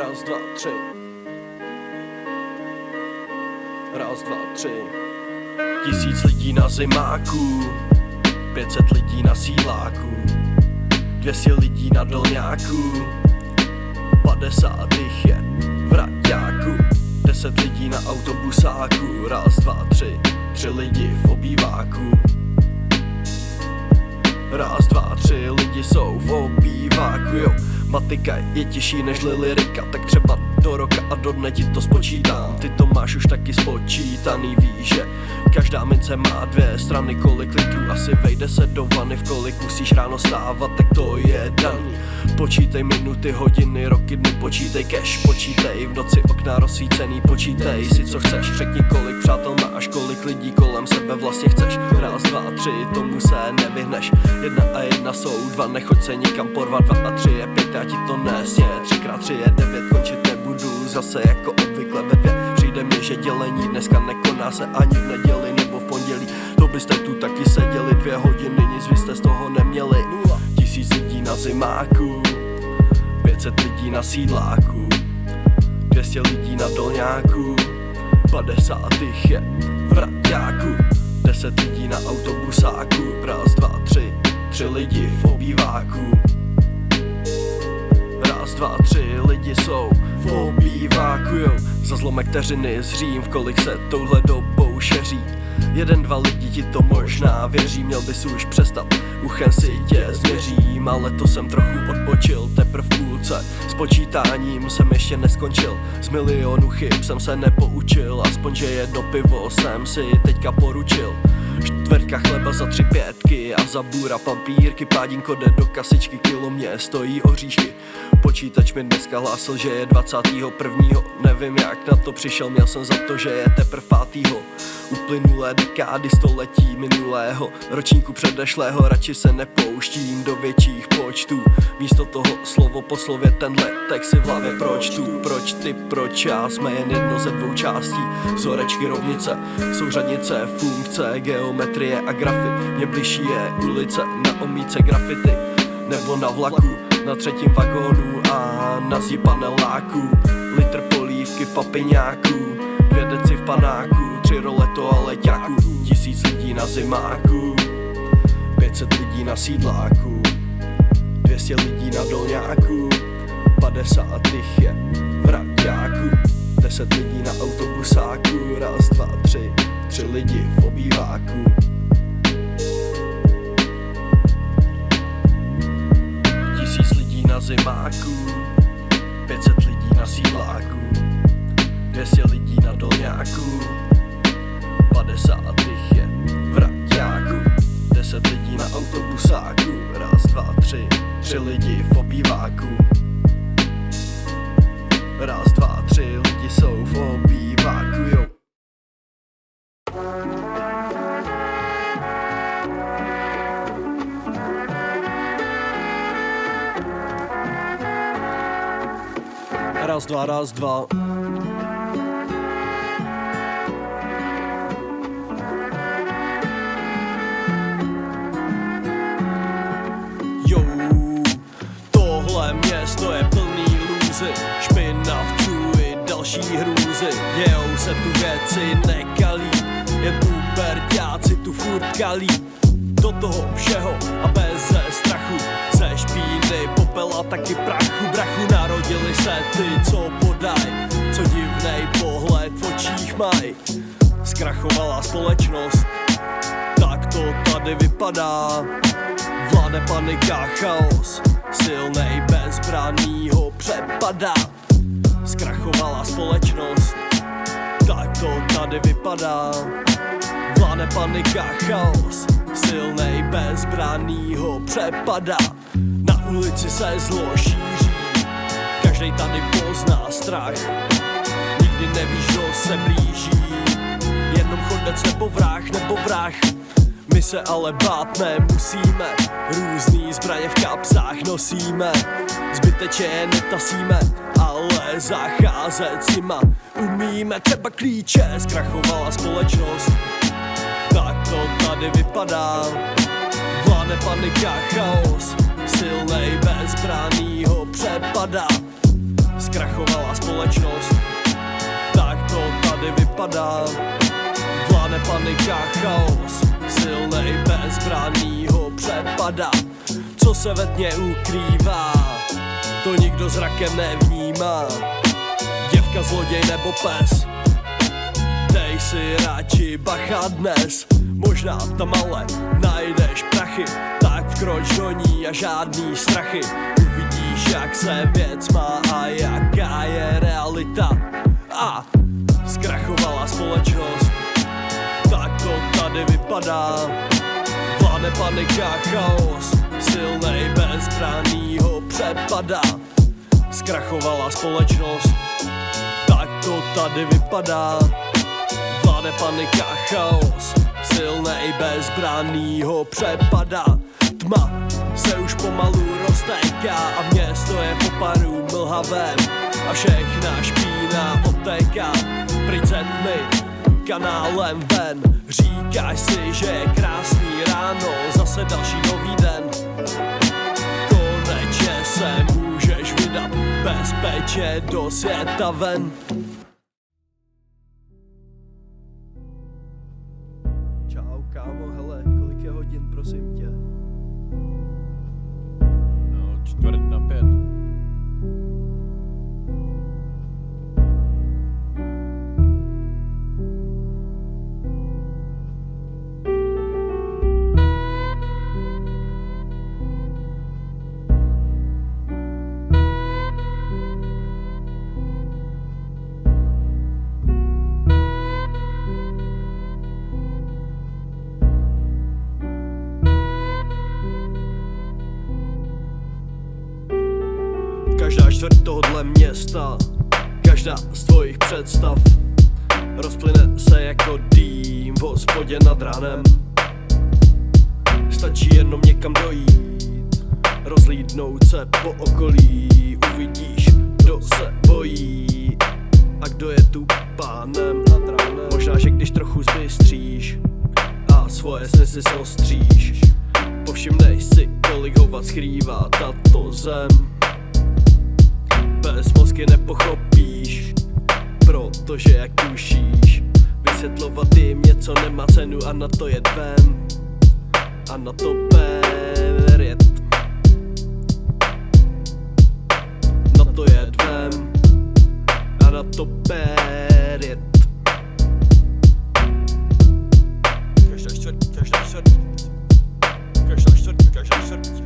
Raz, dva, tři. Raz, dva, tři. 1000 lidí na zimáku, 500 lidí na síláku, 200 lidí na dolňáku, 50 jich je v raťáku, 10 lidí na autobusáku. Raz, dva, tři. 3 lidi v obýváku. Raz, dva, 3 lidi jsou v obýváku, jo. Matika je těžší než lyrika, tak třeba do roka a do dne ti to spočítám. Ty to máš už taky spočítaný, víš, že každá mince má 2 strany. Kolik litrů asi vejde se do vany, v kolik musíš ráno stávat, tak to je daný. Počítej minuty, hodiny, roky, dny, počítej cash, počítej v noci okna rozsvícený, počítej si co chceš, řekni kolik přátel máš, kolik lidí kolem sebe vlastně chceš. Raz, dva, 3, tomu se nevyhneš, 1 a 1 jsou 2, nechoď se nikam porvat, 2 a 3 je 5, já ti to nesně, 3x3 je 9, končit nebudu zase jako obvykle ve 2. Přijde mi, že dělení dneska nekoná se ani v neděli nebo v pondělí, to byste tu taky seděli 2 hodiny, nic vy jste z toho neměli. 1000 lidí na zimáku, 500 lidí na sídláku, 200 lidí na dolňáku, 50 jich je v raťáku, 10 lidí na autobusáku. Raz, dva, 3. 3 lidi v obýváku. Raz, dva, 3 lidi jsou v obýváku, jo. Za zlomek vteřiny zřím, v kolik se touhle dobou šeří. 1, 2 lidi ti to možná věří, měl bys už přestat, uchem si tě změřím, ale to jsem trochu odpočil, teprv v půlce, s počítáním jsem ještě neskončil, z milionu chyb jsem se nepoučil, aspoň že jedno pivo jsem si teďka poručil. 4 chleba za 3 pětky a za bůra papírky, pádínko jde do kasičky, kilo mě stojí oříšky. Počítač mi dneska hlásil, že je 21. Nevím jak na to přišel, měl jsem za to, že je teprv 5. Uplynulé dekády století minulého ročníku předešlého, radši se nepouštím do větších počtů. Místo toho slovo po slově tenhle text si v hlavě pročtu. Proč ty, proč já, jsme jen jedno ze 2 částí. Vzorečky, rovnice, souřadnice, funkce, geometrie a grafy. Mně bližší je ulice na omíce grafity, nebo na vlaku, na 3. vagónu a na zdi paneláku. Litr polívky v papiňáku, 2 deci v panáku, 3 role toaleťáku. 1000 lidí na zimáku, 500 lidí na sídláku, 200 lidí na dolňáku, 50 jich je v raťáku, 10 lidí na autobusáku. Raz, dva, 3. 3 lidi v obýváku. 1000 lidí na zimáku, 500 lidí na sídláku, 200 lidí na dolňáku, 50 jich je v raťáku, 10 lidí na autobusáku. Raz, dva, 3. 3 lidi v obýváku. Raz, dva, 3 lidi jsou v obýváku, jo. Raz, dva, raz, dva. Jo, tohle město je plný lůzy, špinavců i další hrůzy. Dějou se tu věci nekalí, jen puberťáci tu furt kalí. Do toho všeho a bez strachu, ze špíny, popela, taky prachu. Brachu, narodili se ty, co podaj, co divnej pohled v očích maj. Zkrachovala společnost, tak to tady vypadá. Vládne panika, chaos, silnej bezbranný ho přepadá. Zkrachovala společnost, tak to tady vypadá. Vládne panika, chaos, silnej bezbranný ho přepadá. Na ulici se zlo šíří, každej tady pozná strach. Nikdy nevíš, kdo se blíží, jenom chodec nebo vrah. My se ale bát nemusíme, různý zbraně v kapsách nosíme. Zbytečně je netasíme, ale zacházet s nima umíme. Třeba klíče, zkrachovala společnost, tak to tady vypadá. Vládne panika, chaos, silnej bezbranný ho přepadá. Zkrachovala společnost. Tak to tady vypadá, vládne panika, chaos, silnej bezbranný ho přepadá. Co se ve tmě ukrývá, to nikdo zrakem nevnímá. Děvka, zloděj nebo pes, dej si radši bacha dnes. Možná tam ale najdeš prachy, tak vkroč do ní a žádný strachy. Uvidíš, jak se věc má a jaká je realita. A zkrachovala společnost, tak to tady vypadá. Vládne panika, chaos, silnej bezbranný ho přepadá. Zkrachovala společnost, tak to tady vypadá. Vládne panika, chaos, silnej bezbranný ho přepadá. Tma se už pomalu roztéká a město je v oparu mlhavém a všechna špína odtéká pryč ze tmy kanálem ven. Říkáš si, že je krásný ráno, zase další nový den. Konečně se můžeš vydat bezpečně do světa ven. Čau kámo, hele, kolik je hodin, prosím tě? No, 4:45. Každá čtvrt tohodle města, každá z tvojich představ rozplyne se jako dým v hospodě nad ránem. Stačí jenom někam dojít, rozlídnout se po okolí. Uvidíš, kdo se bojí a kdo je tu pánem nad ránem. Možná, že když trochu zbystříš a svoje sny si zostříš, povšimnej si, kolik hovat skrývá tato zem. Bez mozky nepochopíš, protože jak tušíš, vysvětlovat jim něco nemá cenu a na to je dvem. A na to věřit. Na to je dvem. A na to věřit. Každá čtvrt, každá čtvrt. Každá čtvrt, každá čtvrt.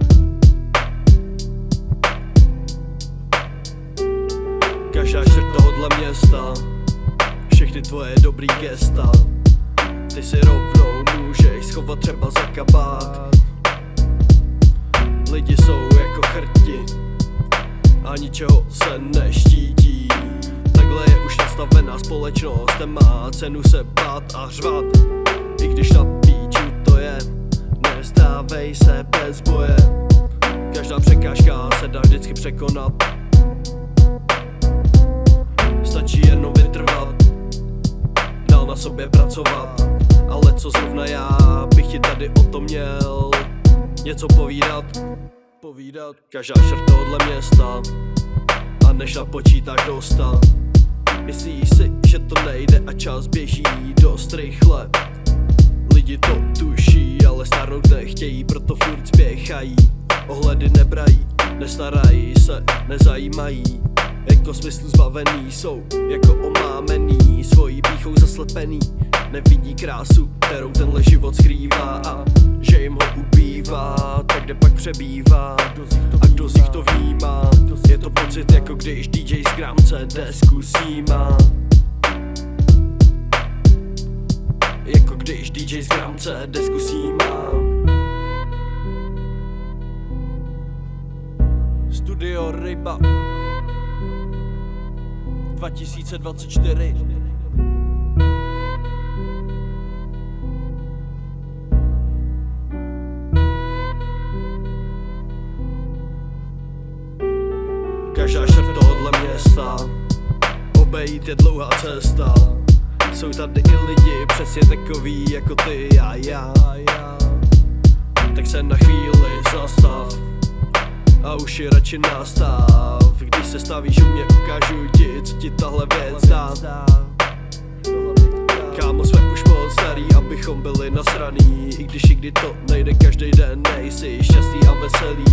Každá čtvrt tohodle města, všechny tvoje dobrý gesta, ty si rovnou můžeš schovat třeba za kabát. Lidi jsou jako chrti a ničeho se neštítí. Takhle je už nastavená společnost, nemá cenu se bát a řvat. I když na píču to je, nevzdávej se bez boje. Každá překážka se dá vždycky překonat. Stačí jenom vytrvat, dál na sobě pracovat. Ale co zrovna já bych ti tady o tom měl něco povídat. Každá čtvrt tohodle města a než napočítáš do 100, myslíš si, že to nejde a čas běží dost rychle. Lidi to tuší, ale stárnout nechtějí, proto furt spěchají. Ohledy nebrají, nestarají se, nezajímají. Jako smyslu zbavený jsou, jako omámený, svojí pýchou zaslepený. Nevidí krásu, kterou tenhle život skrývá a že jim ho ubývá, tak kde pak přebývá a kdo z nich to vnímá. Je to pocit, jako když DJ z gramce desku snímá. Jako když DJ z gramce desku snímá. Studio Ryba 2024. Každá čtvrt tohodle města, obejít je dlouhá cesta. Jsou tady i lidi přesně takový jako ty a já. Tak se na chvíli zastav a už je radši nastav. Když se stavíš u mě, ukážu ti, co ti tahle věc dá. Kámo, jsme už moc starý, abychom byli nasraný. I když někdy to nejde každý den, nejsi šťastný a veselý.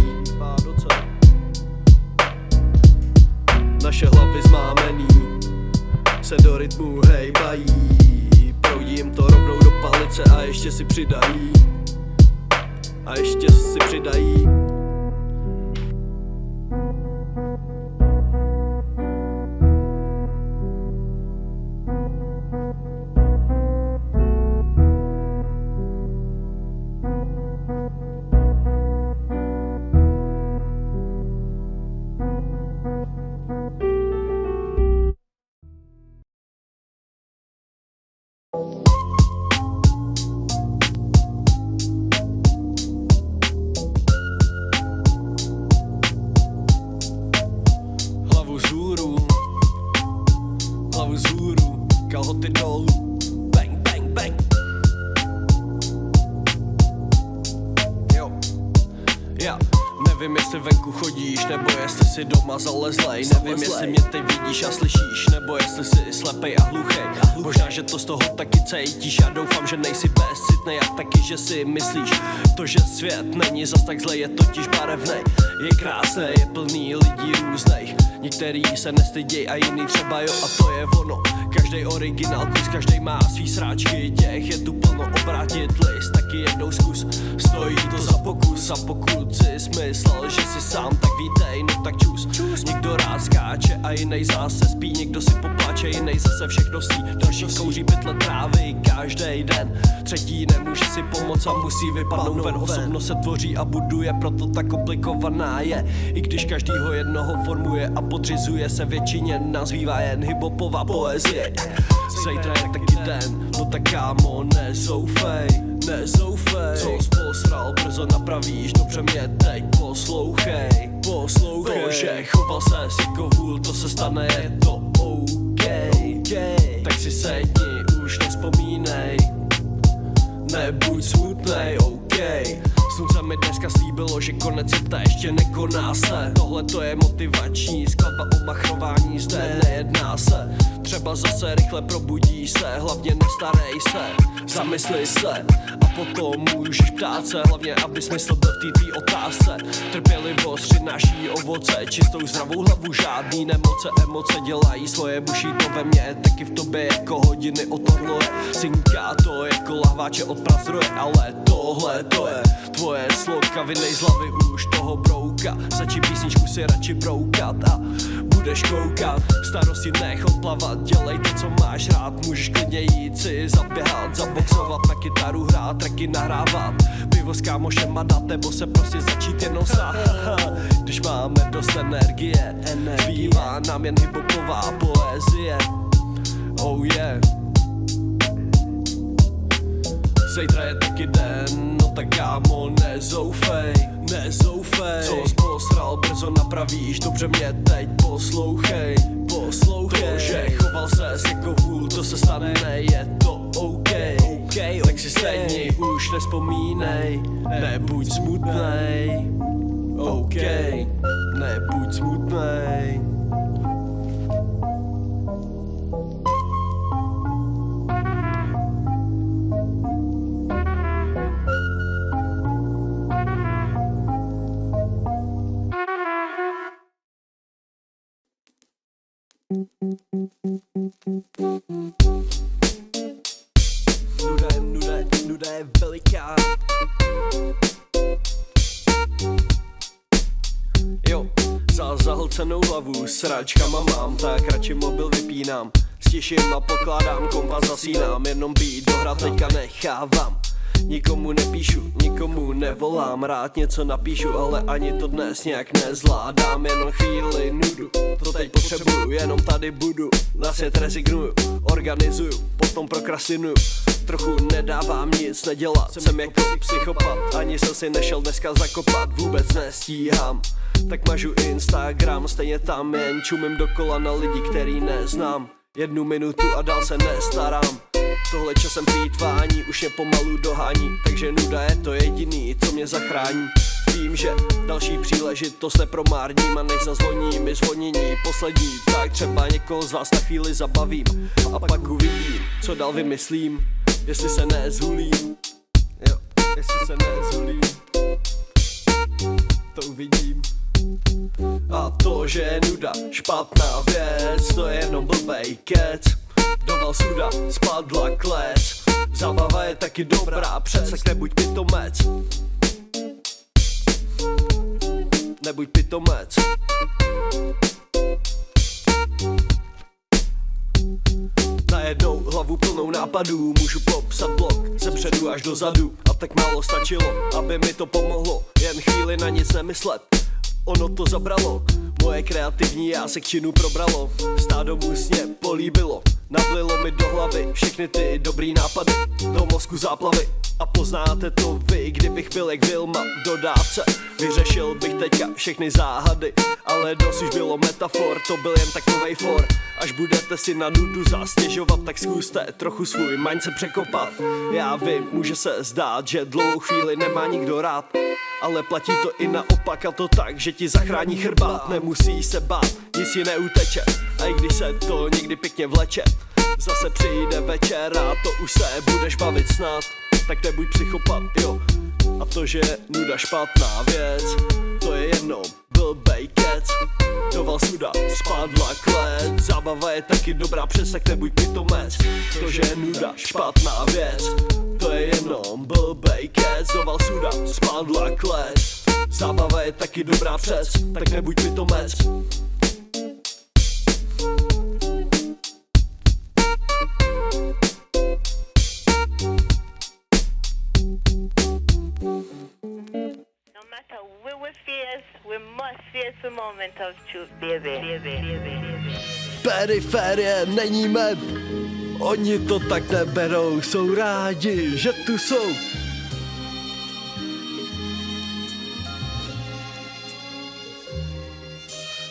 Naše hlavy zmámený se do rytmu hejbají. Proudí jim to rovnou do palice a ještě si přidají. Hlavu vzhůru, kalhoty dolů, bang, bang, bang. Jo, já nevím, jestli venku chodíš, nebo jestli si doma zalezlej. Nevím, jestli mě teď vidíš a slyšíš, nebo jestli jsi slepej a hluchej. Možná, že to z toho taky cítíš. Já doufám, že nejsi bezcitnej a taky, že si myslíš to, že svět není zas tak zlej, je totiž barevnej. Je krásný, je plný lidí různých. Některý se nestyděj a jiný třeba jo, a to je ono. Každej originál kus, každej má svý sráčky. Těch je tu plno, obrátit list, taky jednou zkus. Stojí to za pokus a pokud si myslel, že si sám, tak vítej, no tak čus. Někdo rád skáče a jiný zase spí. Někdo si poplače, jiný zase všechno sní. Další kouří pytle trávy každej den. Třetí nemůže si pomoct a musí vypadnout ven. Osobnost se tvoří a buduje, proto tak komplikovaná je. I když každýho jednoho formuje a podřizuje se většině, nazývá jen hiphopová poezie. Zítra je taky den, no tak kámo, nezoufej. Co jsi posral, brzo napravíš, dobře mě teď poslouchej. To, že choval ses jako vůl, to se stane, je to OK. Tak si sedni, už nevzpomínej, nebuď smutnej, OK. Slunce mi dneska slíbilo, že konec světa ještě nekoná se. Tohle to je motivační skladba o machrování, zde nejedná se. Třeba zase rychle probudí se, hlavně nestarej se, zamysli se a potom můžeš ptát se. Hlavně, aby smysl byl v té tvý otázce. Trpělivost přináší ovoce, čistou zdravou hlavu, žádný nemoce. Emoce dělají svoje, buší to ve mně, taky v tobě jako hodiny od orloje. Cinká to jako lahváče od prazdroje, ale tohle to je tvoje sloka, vynej z hlavy už toho brouka. Začí písničku si radši broukat a budeš koukat. Starosti nech odplavat, dělej to, co máš rád. Můžeš klidně jít si zaběhat, zaboxovat, na kytaru hrát, tracky nahrávat, pivo s kámošema dát, nebo se prostě začít jenom sát. Když máme dost energie, zbývá nám jen hiphopová poezie. Oh yeah. Zítra je taky den, no tak kámo, nezoufej. Co jsi posral, brzo napravíš, dobře mě teď poslouchej. To, že choval ses jako vůl, to se stane, je to OK. Tak si sedni, už nevzpomínej, nebuď smutnej. OK, nebuď smutnej. Nuda je veliká. Jo, za zahlcenou hlavu sračkama mám, tak radši mobil vypínám. Stiším a pokládám, kompas zasínám, jenom beat dohrát teďka nechávám. Nikomu nepíšu, nikomu nevolám, rád něco napíšu, ale ani to dnes nějak nezvládám. Jenom chvíli nudu, to teď potřebuju, jenom tady budu. Na svět rezignuju, organizuju, potom prokrastinuju. Trochu nedávám nic nedělat, jsem jako psychopat. Ani jsem si nešel dneska zakopat, vůbec nestíhám. Tak mažu Instagram, stejně tam jen čumím dokola na lidi, který neznám. 1 minutu a dál se nestarám. Tohle časem plýtvání už mě pomalu dohání, takže nuda je to jediný, co mě zachrání. vím, že další příležitost nepromárním a než zazvoní mi zvonění poslední, tak třeba někoho z vás na chvíli zabavím a pak uvidím, co dál vymyslím, jestli se nezhulím, jo, jestli se nezhulím, to uvidím. A to, že je nuda špatná věc, to je jenom blbej kec. Doval suda, spadla klec. Zábava je taky dobrá, přesek nebuď pitomec. Nebuď pitomec. Najednou hlavu plnou nápadů, můžu popsat blok ze předu až do zadu. A tak málo stačilo, aby mi to pomohlo, jen chvíli na nic nemyslet. Ono to zabralo, moje kreativní já se k činu probralo. Stádo musně políbilo, nablilo mi do hlavy všechny ty dobrý nápady, do mozku záplavy. A poznáte to vy, kdybych byl jak Vilma v dodávce, vyřešil bych teďka všechny záhady. Ale dost už bylo metafor, to byl jen takovej for. Až budete si na nudu zastěžovat, tak zkuste trochu svůj mindset překopat. Já vím, může se zdát, že dlouhou chvíli nemá nikdo rád, ale platí to i naopak, a to tak, že ti zachrání chrbát. Nemusí se bát, nic ji neuteče, a i když se to někdy pěkně vleče, zase přijde večer a to už se budeš bavit snad. Tak nebuď psychopat, jo. A to, že je nuda špatná věc, to je jenom blbej kec. Doval suda, spadla klec. Zábava je taky dobrá, přesek nebuď pitomec. To, že je nuda špatná věc, to je jenom blbej kec. Doval suda, spadla klec. Zábava je taky dobrá, přes, tak nebuď pitomec. No matter where we face, we must face the moment of truth, baby. Periferie není med, oni to tak neberou, jsou rádi, že tu jsou.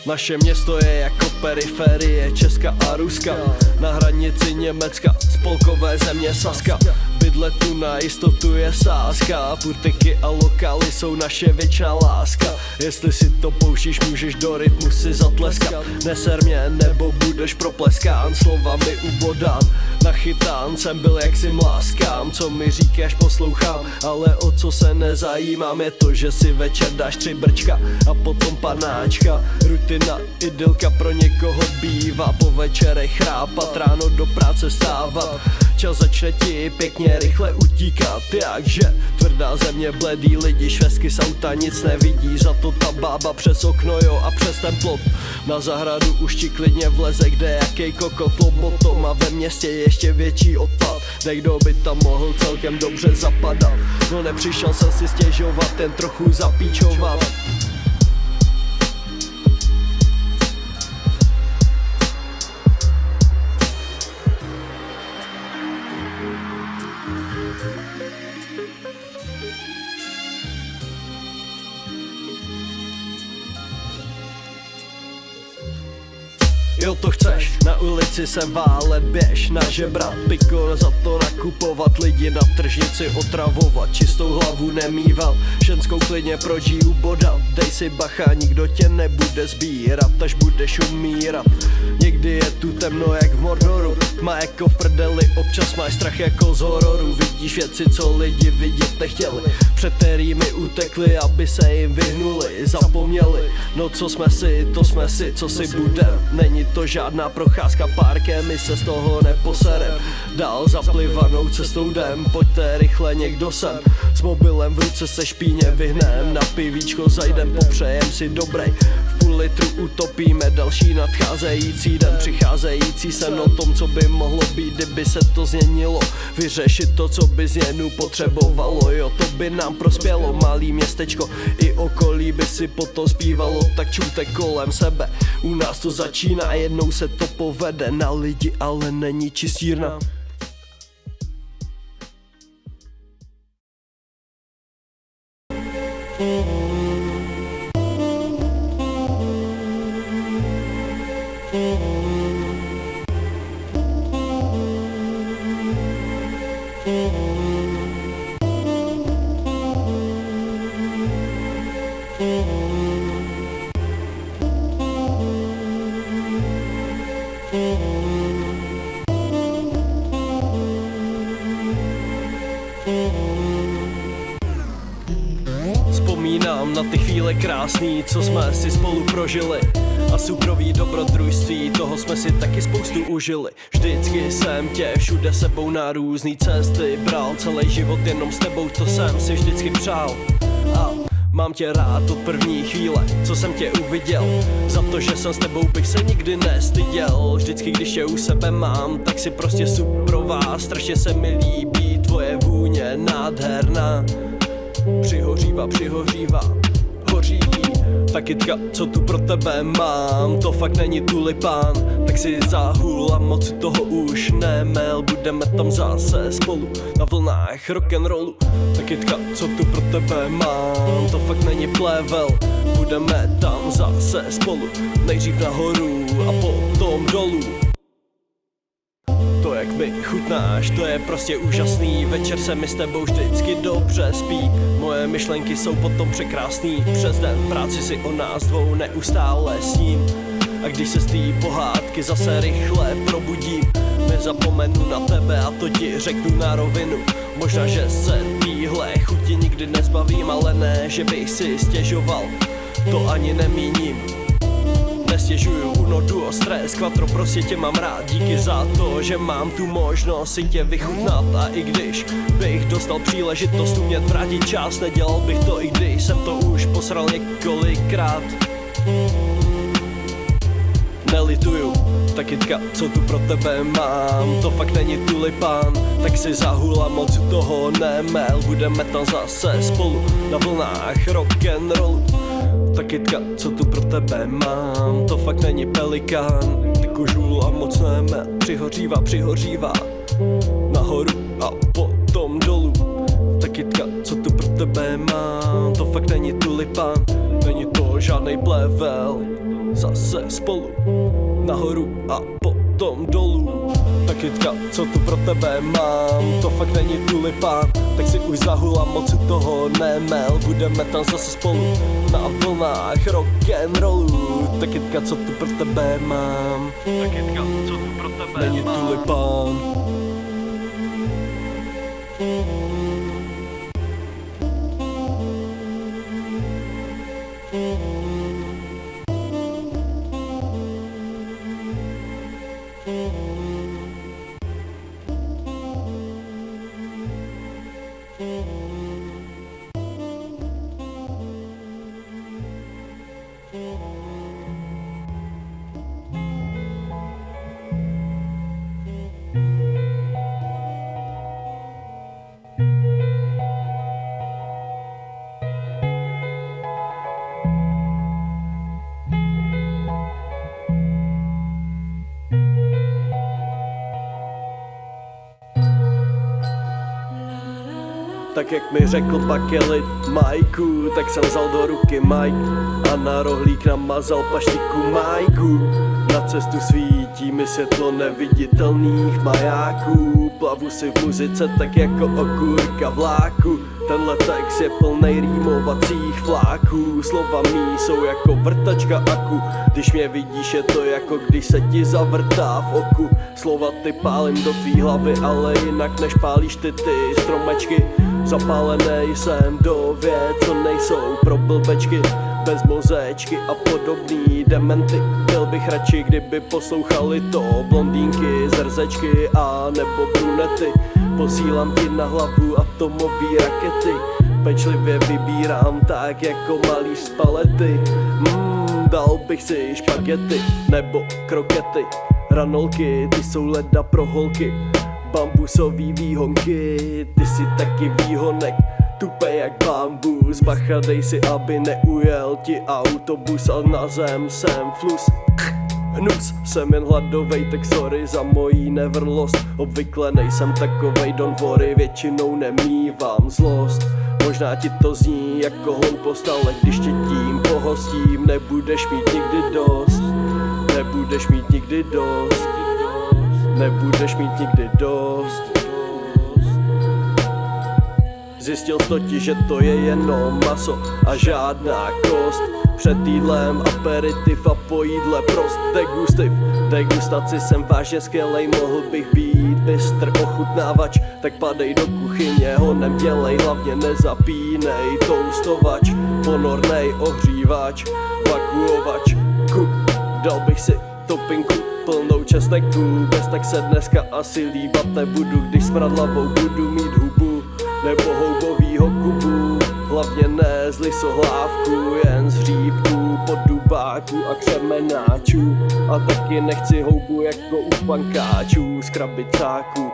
Naše město je jako periferie Česka a Ruska, na hranici Německa, spolkové země Saska. Bydlet tu na jistotu je sázka, purtyky a lokály jsou naše věčná láska. Jestli si to pouštíš, můžeš do rytmu si zatleskat. Neser mě, nebo budeš propleskán, slovami ubodán, nachytán. Jsem byl jak si mláskám, co mi říkáš poslouchám, ale o co se nezajímám je to, že si večer dáš 3 brčka a potom panáčka. Rutina, idylka pro někoho bývá, po večerech chrápat, ráno do práce stávat. Čas začne ti pěkně rychle utíkat, jakže tvrdá země, bledý lidi, švestky z auta nic nevidí, za to ta bába přes okno, jo, a přes ten plot. Na zahradu už ti klidně vleze, kde jakej kokot, lobotom, a ve městě ještě větší odpad. Někdo by tam mohl celkem dobře zapadat, no nepřišel jsem si stěžovat, jen trochu zapíčovat. Jo, to chceš, na ulici se válet, běž na žebrat, pikor za to nakupovat, lidi na tržnici otravovat, čistou hlavu nemýval, ženskou klidně proč jí ubodat. Dej si bacha, nikdo tě nebude sbírat, až budeš umírat. Někdy je tu temno jak v Mordoru, tma jako v prdeli, občas máš strach jako z hororu. Vidíš věci, co lidi vidět nechtěli, před kterými utekli, aby se jim vyhnuli, zapomněli. No co jsme si, to jsme si, co si budem. Není to žádná procházka parkem, my se z toho neposerem. Dál zaplivanou cestou jdem, pojďte rychle někdo sem. S mobilem v ruce se špíně vyhnem, na pivíčko zajdem, popřejem si dobrej. V půl litru utopíme další nadcházející den, přicházející sen o tom, co by mohlo být, kdyby se to změnilo. Vyřešit to, co by změnu potřebovalo, jo, to by nám prospělo. Malý městečko i okolí by si potom zpívalo, tak čumte kolem sebe. U nás to začíná, jednou se to povede na lidi, ale není čistírna. krásný, co jsme si spolu prožili. A suprový dobrodružství, toho jsme si taky spoustu užili. Vždycky jsem tě všude sebou na různý cesty bral, celý život jenom s tebou, to jsem si vždycky přál. A mám tě rád od první chvíle, co jsem tě uviděl. Za to, že jsem s tebou, bych se nikdy nestyděl. Vždycky, když je u sebe mám, tak si prostě suprová. Strašně se mi líbí tvoje vůně, nádherná. Přihořívá, hoří. Ta kytka, co tu pro tebe mám, to fakt není tulipán. Tak si zahul a moc toho už nemel. Budeme tam zase spolu na vlnách rock'n'rollu. Ta kytka, co tu pro tebe mám, to fakt není plevel. Budeme tam zase spolu, nejdřív nahoru a potom dolů. To, jak mi chutnáš, to je prostě úžasný. Večer se mi s tebou vždycky dobře spí. Moje myšlenky jsou potom překrásný. Přes den v práci si o nás dvou neustále sním. A když se z té pohádky zase rychle probudím, nezapomenu na tebe a to ti řeknu na rovinu. Možná, že se týhle chuti nikdy nezbavím, ale ne, že bych si stěžoval, to ani nemíním. Nestěžuju, uno, duo, stres, quattro, prostě tě mám rád. Díky za to, že mám tu možnost si tě vychutnat. A i když bych dostal příležitost umět vrátit čas, nedělal bych to, i když jsem to už posral několikrát. Nelituju, ta kytka, co tu pro tebe mám, to fakt není tulipán. Tak si zahul a moc toho nemel. Budeme tam zase spolu na vlnách rock'n'rollu. Ta kytka, co tu pro tebe mám, to fakt není pelikán. Tak už hůl a moc nemel. Přihořívá nahoru a potom dolů. Ta kytka, co tu pro tebe mám, to fakt není tulipán. Není to žádnej plevel. Zase spolu nahoru a potom dolů. Ta kytka, co tu pro tebe mám, to fakt není tulipán. Tak si už zahul a moc toho nemel. Budeme tam zase spolu na vlnách rock'n'rollu. Ta kytka, co tu pro tebe mám, ta kytka, co tu pro tebe není tulipán. Tak jak mi řekl pak je lid Majku, tak jsem vzal do ruky Mike a na rohlík namazal paštiku Majku. Na cestu svítí mi světlo neviditelných majáků. Plavu si v muzice tak jako okurka vláku. Tenhle text je plnej rýmovacích fláků. Slova mý jsou jako vrtačka aku. Když mě vidíš, je to jako když se ti zavrtá v oku. Slova ty pálím do tvý hlavy, ale jinak než pálíš ty stromečky. Zapálenej jsem do věc, co nejsou pro blbečky. Bez mozečky a podobný dementy. Byl bych radši, kdyby poslouchali to blondýnky, zrzečky a nebo brunety. Posílám ti na hlavu atomový rakety. Pečlivě vybírám tak jako malíř z palety. Dal bych si špagety nebo krokety. Ranolky, ty jsou leda pro holky. Bambusový výhonky, ty si taky výhonek. Tupej jak bambus, bacha dej si, aby neujel ti autobus. A na zem jsem flus, hnus, jsem jen hladovej, tak sorry za mojí nevrlost. Obvykle nejsem takovej, don't worry, většinou nemívám zlost. Možná ti to zní jako hloupost, ale když tě tím pohostím, nebudeš mít nikdy dost. Nebudeš mít nikdy dost. Nebudeš mít nikdy dost. Zjistil totiž, že to je jenom maso a žádná kost. Před jídlem aperitiv a po jídle prost degustiv. Degustaci jsem vážně skvělej, mohl bych být mistr ochutnávač. Tak padej do kuchyně, honem dělej, hlavně nezapínej. Toustovač, ponornej ohřívač, vakuovač. Dal bych si topinku plnou česneku, bez tak se dneska asi líbat nebudu. Když smradlavou budu mít hubu nebo houbovýho kubu. Hlavně ne z lisohlávku, jen z hříbků, poddubáků a křemenáčů. A taky nechci houbu jako u pankáčů, z krabicáků,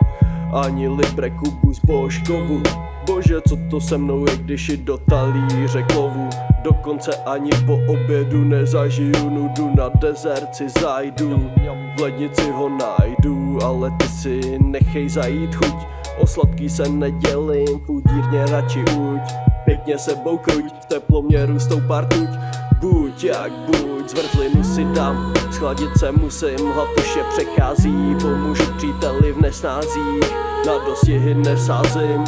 ani libre kubu z božkovu. Bože, co to se mnou je, když i do talíře klovu. Dokonce ani po obědu nezažiju nudu, na dezert si zajdu, v lednici ho najdu, ale ty si nechej zajít chuť. O sladký se nedělím, fudírně radši uď. Pěkně sebou kruť, v teploměru stoupá rtuť. Buď jak buď, zmrzlinu si dám, schladit se musím, hlad už je přechází. Pomůžu příteli v nesnázích, na dostihy nesázím.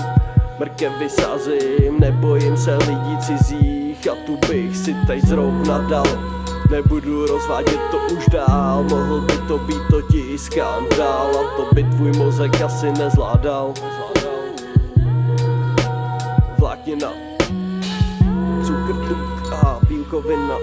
Mrkev vysázím, nebojím se lidí cizích. A tu bych si teď zrovna dal, nebudu rozvádět to už dál. Mohl by to být totiž skandál, a to by tvůj mozek asi nezvládal. Vláknina, cukr, tuk a bílkovina.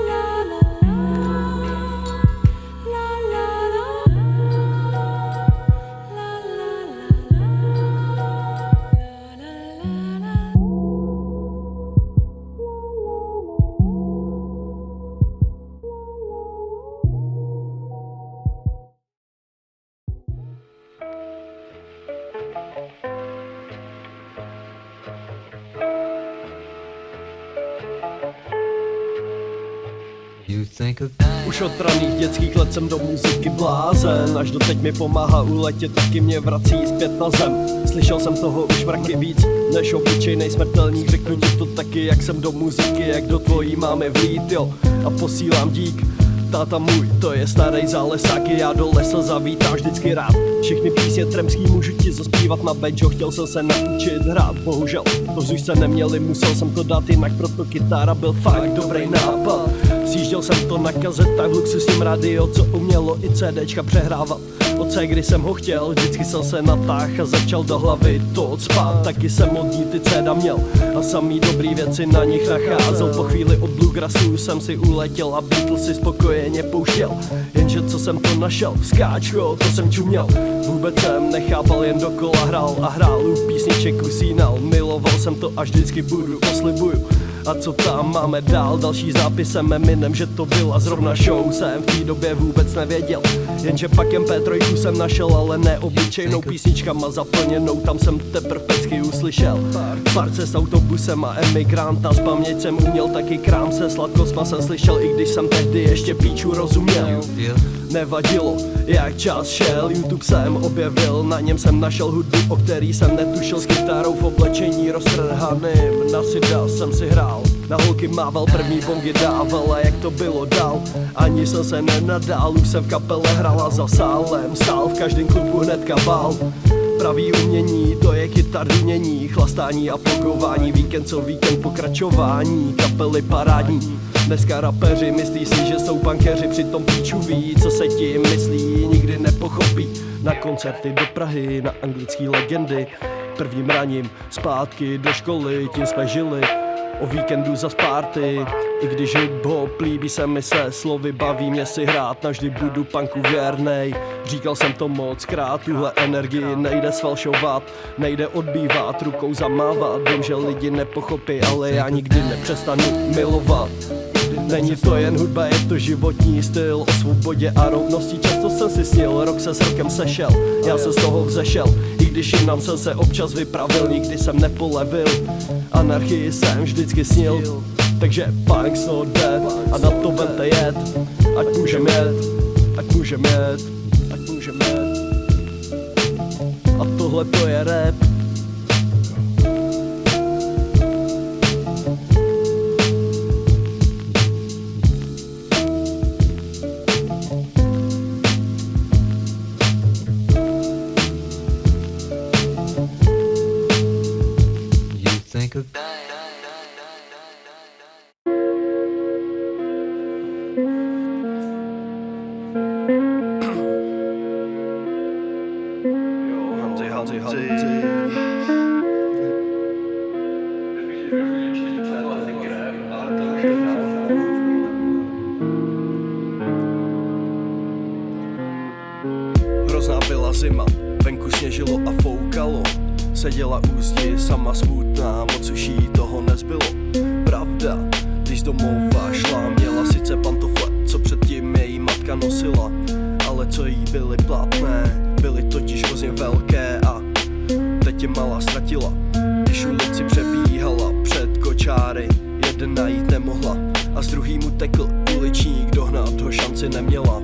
Už od raných dětských let jsem do muziky blázen, až doteď mi pomáhá uletět, taky mě vrací zpět na zem. Slyšel jsem toho už mraky víc než obyčejnej smrtelník. Řeknu ti to taky, jak jsem do muziky, jak do tvojí máme vlít, jo. A posílám dík, táta můj, to je starý zálesáky, já do lesa zavítám vždycky rád. Všechny písně tremský můžu ti zaspívat na banjo, chtěl jsem se naučit hrát, bohužel to už se neměli, musel jsem to dát jinak, proto kytára byl fakt dobrý nápad. Sjížděl jsem to na kazetách v luxusním rádio, co umělo i CDčka přehrávat. Od kdy jsem ho chtěl, vždycky jsem se natáhl a začal do hlavy to odspát. Taky jsem od ní ty CD měl a samý dobrý věci na nich nacházel. Po chvíli od bluegrassu jsem si uletěl a Beatles si spokojeně pouštěl. Jenže co jsem to našel, skáčko, to jsem čuměl. Vůbec jsem nechápal, jen dokola hrál a hrál, u písniček usínal. Miloval jsem to až vždycky budu, oslibuju. A co tam máme dál, další zápisem Eminem, že to byla zrovna show, jsem v té době vůbec nevěděl. Jenže pak MP3 jsem našel, ale neobyčejnou písničkama zaplněnou, tam jsem teprv pecky uslyšel. Farce s autobusem a emigranta, z paměť jsem uměl taky krám se, sladkostma jsem slyšel, i když jsem tehdy ještě píču rozuměl. Nevadilo, jak čas šel, YouTube jsem objevil, na něm jsem našel hudbu, o který jsem netušil, s kytarou v oblečení roztrhaným. Na sida jsem si hrál, na holky mával, první bongy dával, a jak to bylo dál, ani jsem se nenadál, už jsem v kapele hrala za sálem, sál v každém klubu hnedka bál. Pravý umění, to je kytar dunění, chlastání a pogování, víkend co víkend pokračování, kapely parádní. Dneska rapeři myslí si, že jsou punkeři, přitom píču ví, co se tím myslí, nikdy nepochopí. Na koncerty do Prahy, na anglický legendy, prvním raním zpátky do školy, tím jsme žili. O víkendu za party, i když hip-hop líbí se mi se slovy, baví mě si hrát, navždy budu punku věrnej. Říkal jsem to moc krát, tuhle energii nejde sfalšovat, nejde odbývat, rukou zamávat. Vím, že lidi nepochopí, ale já nikdy nepřestanu milovat. Není to jen hudba, je to životní styl, o svobodě a rovnosti často jsem si snil, rok se s rokem sešel, já se z toho vzešel, i když jinam jsem se občas vypravil, nikdy jsem nepolevil, anarchii jsem vždycky snil, takže punk's not dead a na to vente jet, ať můžem jet, ať můžem jet, ať můžem jet. A tohle to je rap. Hamzy. Hrozná byla zima, venku sněžilo a foukalo. Seděla u zdi sama smutná, moc už jí toho nezbylo. Pravda, když domova šla, měla sice pantofle, co předtím její matka nosila, ale co jí byly platné, byly totiž hrozně velké a teď je malá ztratila. Když ulici přebíhala před kočáry, jeden najít nemohla a z druhýmu tekl uličník, dohnat ho šanci neměla.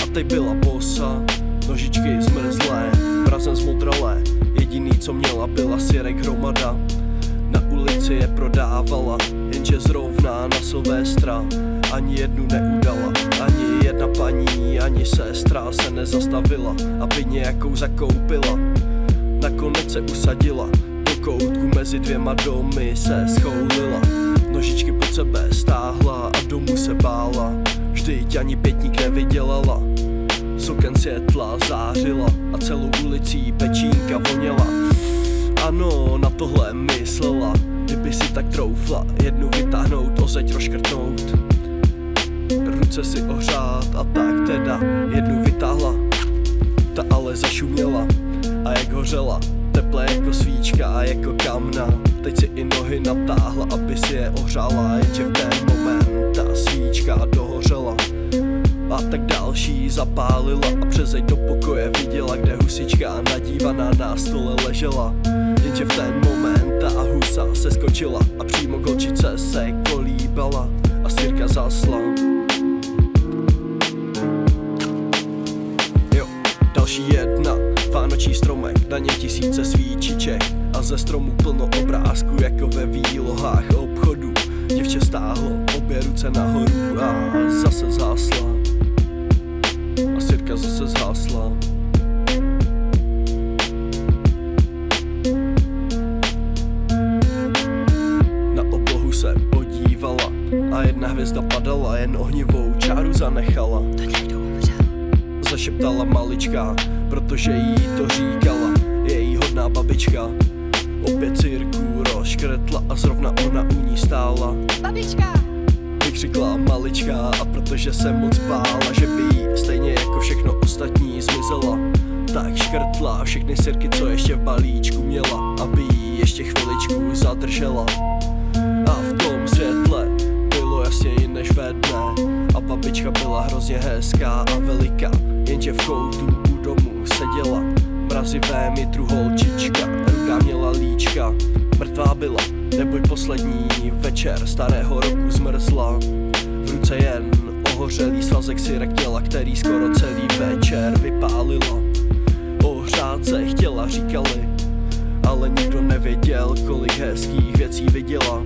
A teď byla bosa, nožičky zmrzlé, mrazem zmodralé, jediný co měla byla syrek hromada. Na ulici je prodávala, jenže zrovna na Silvestra ani jednu neudala. Ani jedna paní, ani sestra se nezastavila, aby nějakou zakoupila. Nakonec se usadila, do koutku mezi dvěma domy se schoulila. Nožičky pod sebe stáhla a domů se bála, vždyť ani pětník nevydělala. Z oken světla zářila a celou ulicí pečínka voněla. Ano, na tohle myslela, kdyby si tak troufla jednu vytáhnout, ozeď rozškrtnout, ruce si ohřát a tak teda jednu vytáhla. Ta ale zašuměla a jak hořela, teple jako svíčka a jako kamna. Teď si i nohy natáhla, aby si je ohřála, jenže v ten moment ta svíčka dohořela. A tak další zapálila a přezeď do pokoje viděla, kde husička nadívaná na stole ležela. Jenže v ten moment ta husa se skočila a přímo k holčice se kolíbala a sirka zasla. Jo, další jedna, vánoční stromek, na něm tisíce svíčiček a ze stromu plno obrázků jako ve výlohách obchodu. Děvče stáhlo obě ruce nahoru a zase zhasla. A sirka zase zhasla. Na oblohu se podívala a jedna hvězda padala, jen ohnivou čáru zanechala. To někdo umřel. Zašeptala malička, protože jí to říkala její hodná babička. Opět cirku rozškrtla a zrovna ona u ní stála. Babička! Vykřikla malička a protože se moc bála, že by jí stejně jako všechno ostatní zmizela, tak škrtla všechny sirky, co ještě v balíčku měla, aby jí ještě chviličku zadržela. A v tom světle bylo jasněji než ve dne a babička byla hrozně hezká a veliká, jenže v koutu u domu seděla mrazivé mitru holčička, rudá měla líčka, mrtvá byla, neboj poslední večer starého roku zmrzla. V ruce jen ohořelý svazek syrek těla, který skoro celý večer vypálila. Ohřát se chtěla, říkali, ale nikdo nevěděl, kolik hezkých věcí viděla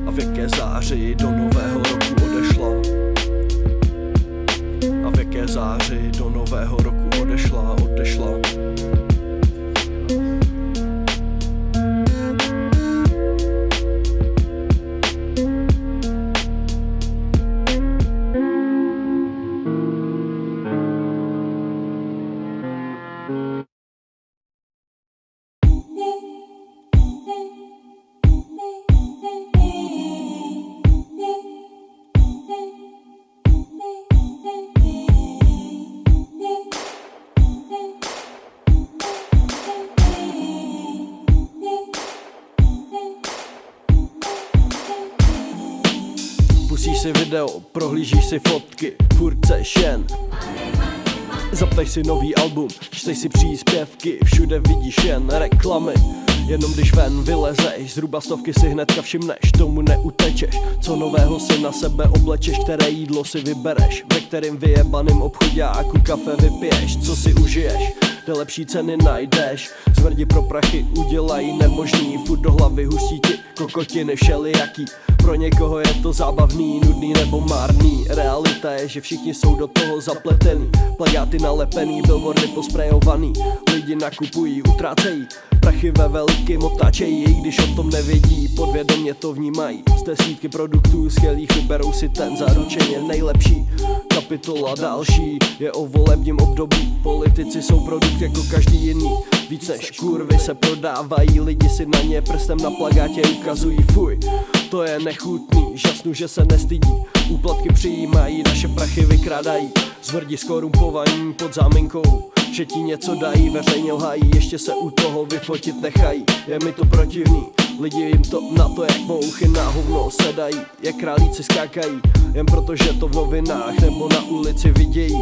a v jaké záři do nového roku odešla. A v jaké záři do nového roku odešla. Pustíš si video, prohlížíš si fotky, furt seš jen. Zapneš si nový album, čteš si příspěvky, všude vidíš jen reklamy. Jenom když ven vylezeš, zhruba stovky si hnedka všimneš, tomu neutečeš. Co nového si na sebe oblečeš, které jídlo si vybereš, ve kterým vyjebaným obchoďáku kafe vypiješ, co si užiješ, kde lepší ceny najdeš. Zvrdi pro prachy udělají nemožný, furt do hlavy hustí ti kokotiny všelijaký. Pro někoho je to zábavný, nudný nebo marný. Realita je, že všichni jsou do toho zapletený. Plakáty nalepený, billboardy posprejovaný. Lidi nakupují, utrácejí prachy ve velkým otáčejí, když o tom nevědí, podvědomě to vnímají. Z desítky produktů skvělých vyberou si ten zaručeně nejlepší. Kapitola další je o volebním období. Politici jsou produkt jako každý jiný. Víc než kurvy se prodávají, lidi si na ně prstem na plakátě ukazují. Fuj, to je nechutný, žasnu, že se nestydí. Úplatky přijímají, naše prachy vykrádají. Zvrdi skorumpovaní pod záminkou, že ti něco dají, veřejně lhají, ještě se u toho vyfotit nechají. Je mi to protivný, lidi jim to na to jak mouchy na hovno sedají, jak králíci skákají, jen protože to v novinách nebo na ulici vidějí.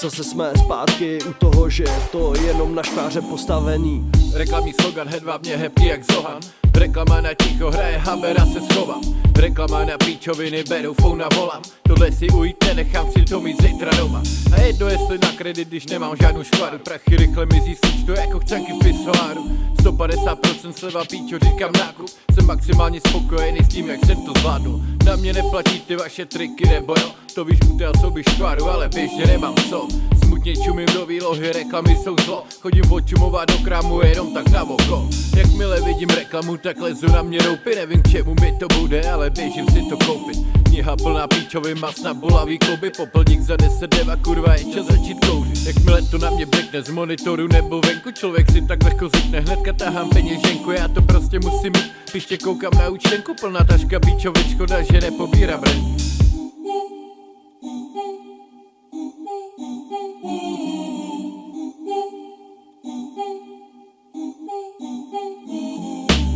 Zase jsme zpátky u toho, že je to jenom na škáře postavený. Reklamní slogan hedvábně hebký jak zohan. Reklama na ticho hraje habera se schovám. Reklama na píčoviny berou phone a volám. Tohle si ujít nenechám si to mít zítra doma. A jedno jestli na kredit, když nemám žádnou škvaru. Prachy rychle mizí síč, to jako chcanky v pisoáru. 150% sleva píčo, říkám nákup. Jsem maximálně spokojený s tím, jak jsem to zvládnul. Na mě neplatí ty vaše triky, nebo jo? To víš, udělal sobě škvaru, ale běžně nemám co. Smutně čumím do výlohy, reklamy jsou zlo. Chodím odčumovat do krámu jenom tak na oko. Jakmile vidím reklamu, tak lezu na mě roupy. Nevím čemu mi to bude, ale běžím si to koupit. Kniha plná píčový masna, bolavý klouby. Popelník za 10 deva, kurva, je čas začít kouřit. Jakmile to na mě blikne z monitoru nebo venku, člověk si tak lehko zikne, hnedka tahám peněženku. Já to prostě musím mít, příště koukám na účtenku. Plná taška píčovit, škoda, že nepobírám rent.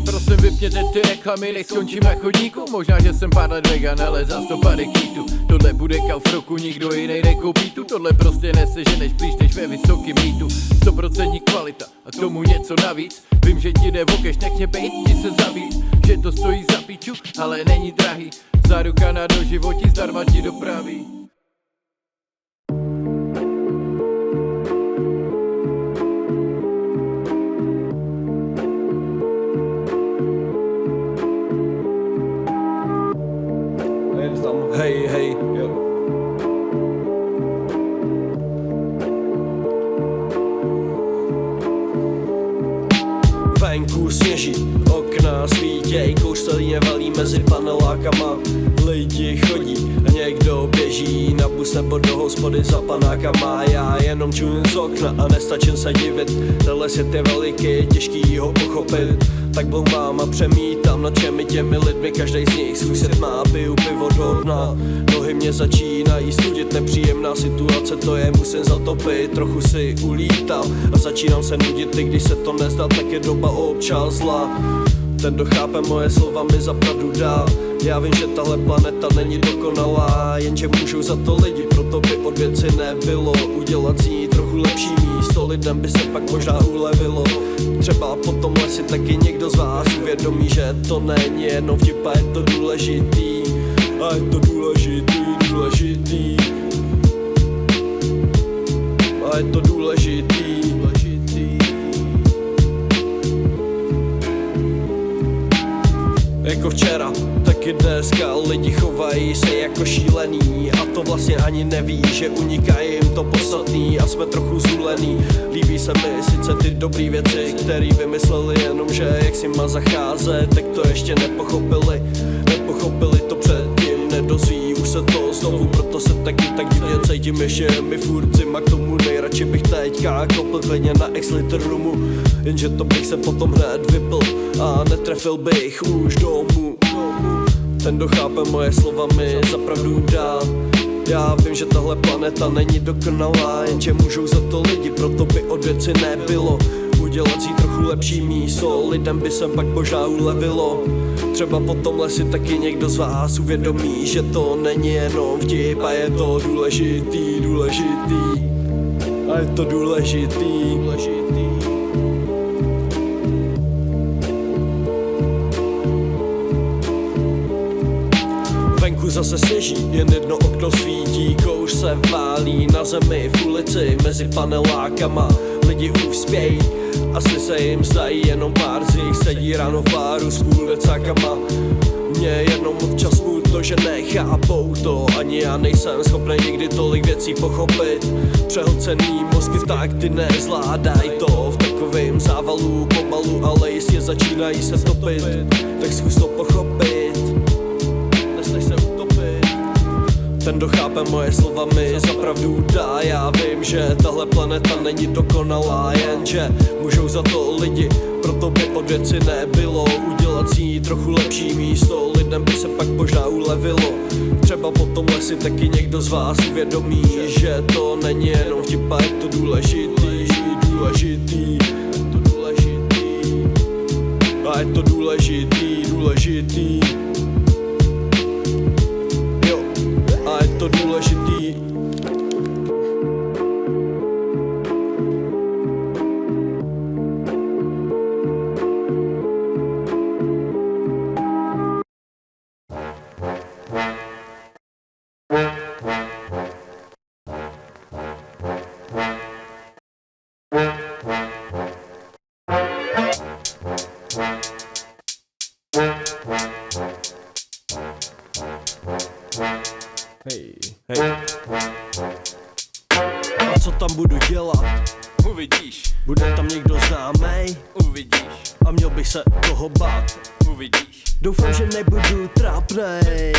Prosím, vypněte ty reklamy, než skončím na chodníku. Možná, že jsem pár let vegan, ale za 100 kýtu. Tohle bude kauf roku, nikdo jiný nekoupí tu. Tohle prostě neseženeš blíž než ve vysokým mítu. 100% kvalita a k tomu něco navíc. Vím, že ti jde o keš, nech mě bejt, ti se zabít. Že to stojí za píču, ale není drahý. Záruka na doživotí zdarma ti dopraví. Hej, hej, jo. Venku sněží, okna svítěj, kouř se líně valí mezi panelákama. Lidi chodí a někdo běží na bus nebo do hospody za panákama. Já jenom čuju z okna a nestačím se divit. Tenhle svět je veliký, těžký ho pochopit. Tak bloumám a přemítám nad všemi těmi lidmi, každej z nich svůj svět má, piju pivo do dna. Nohy mě začínají studit, nepříjemná situace, to je musím zatopit. Trochu si ulítám a začínám se nudit, i když se to nezdá, tak je doba občas zlá. Ten, kdo chápe moje slova, mi zapravdu dá. Já vím, že tahle planeta není dokonalá, jenže můžou za to lidi, proto by od věci nebylo udělat z ní trochu lepší místo, lidem by se pak možná ulevilo. Třeba po tomhle si taky někdo z vás uvědomí, že to není jenom vtip a je to důležitý. A je to důležitý. A je to důležitý. Jako včera, taky dneska lidi chovají se jako šílený. A to vlastně ani neví, že uniká jim to podstatný. A jsme trochu zulený. Líbí se mi sice ty dobrý věci, který vymysleli, jenom že jak si má zacházet, tak to ještě nepochopili. Nepochopili to předtím, nedozví už se to znovu, proto se taky tak divně cítím, ještě mi furt zima, k tomu nejradši bych teďka kopl klidně na ex-liter rumu. Jenže to bych se potom hned vypl a netrefil bych už domů. Ten, kdo chápe moje slova, mi zapravdu dá. Já vím, že tahle planeta není dokonalá, jenže můžou za to lidi, proto by od věci nebylo udělat si trochu lepší místo, lidem by se pak možná ulevilo. Třeba po tomhle si taky někdo z vás uvědomí, že to není jenom vtip a je to důležitý. A je to důležitý. Venku zase sněží, jen jedno okno svítí, kouř se válí na zemi v ulici mezi panelákama. Lidi už spějí, asi se jim zdají, jenom pár z nich sedí ráno v páru s půldecákama. Mě jenom občas smutno, že nechápou to, ani já nejsem schopný nikdy tolik věcí pochopit. Přehlcený mozky tak ty nezvládaj to, v takovým závalu pomalu, ale jistě začínají se topit. Tak zkus to pochopit, nesneš se utopit. Ten, kdo chápe moje slova, mi za pravdu dá. Já vím, že tahle planeta není dokonalá, jenže můžou za to lidi, proto by od věci nebylo udělat z ní trochu lepší místo. Lidem by se pak možná ulevilo. Třeba po tomhle si taky někdo z vás uvědomí, že to není jenom vtip a je to důležitý. A je to důležitý. Jo, a je to důležitý. Hej. A co tam budu dělat? Uvidíš, Bude tam někdo známej? uvidíš, A měl bych se toho bát. uvidíš, Doufám, že nebudu trápnej.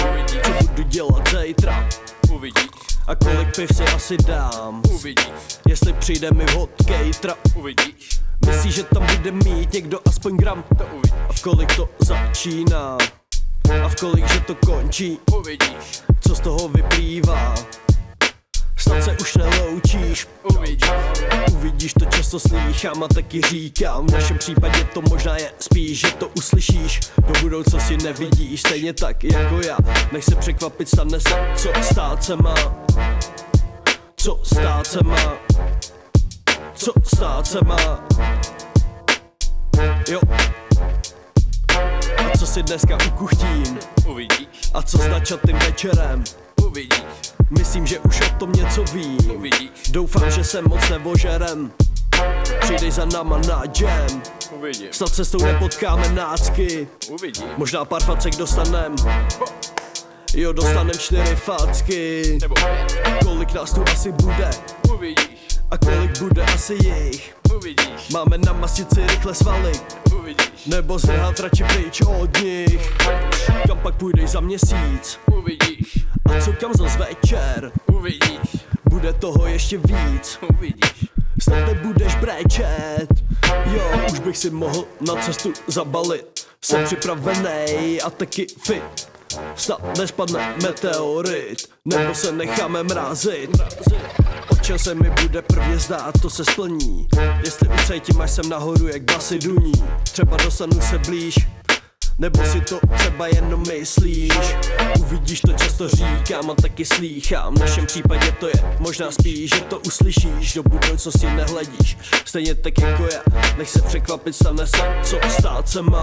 Co budu dělat zítra? uvidíš, A kolik piv si asi dám? uvidíš, Jestli přijde mi hot catera. uvidíš, Myslíš, že tam bude mít někdo aspoň gram? to uvidíš, A v kolik to začíná? A v kolik, že to končí? uvidíš, Co z toho vyplývá? Snad se už neloučíš. uvidíš, Uvidíš, to často slýchám a taky říkám. V našem případě to možná je spíš, že to uslyšíš. Do budoucnosti nevidíš, stejně tak jako já. Nech se překvapit, stane se, co stát se má. Co stát se má. Co stát se má. Jo. A co si dneska ukuchtím? uvidíš, A co s načatým večerem? uvidíš, Myslím, že už o tom něco vím. uvidíš, Doufám, že se moc nevožerem. Přijdeš za náma na jam. uvidím, Snad cestou nepotkáme nácky. uvidím, Možná pár facek dostanem. Jo, dostanem 4 facky. nebo 5, Kolik nás tu asi bude? uvidíš, A kolik bude asi jich? uvidíš, Máme namastit si rychle svaly, uvidíš, nebo zrhat radši pryč od nich. Kam pak půjdeš za měsíc? uvidíš, A co kam zas večer? uvidíš, Bude toho ještě víc. uvidíš, Snad nebudeš brečet. Jo, už bych si mohl na cestu zabalit. Jsem připravenej a taky fit. Snad nespadne meteorit, nebo se necháme mrazit. O čem se mi bude prvně zdát, to se splní. Jestli ucítím, až jsem nahoru, jak basy duní. Třeba dostanu se blíž, nebo si to třeba jenom myslíš. Uvidíš, to často říkám a taky slýchám. V našem případě to je možná spíš, že to uslyšíš. Do budoucnosti nehledíš, stejně tak jako já. Nech se překvapit, stane se, co stát se má.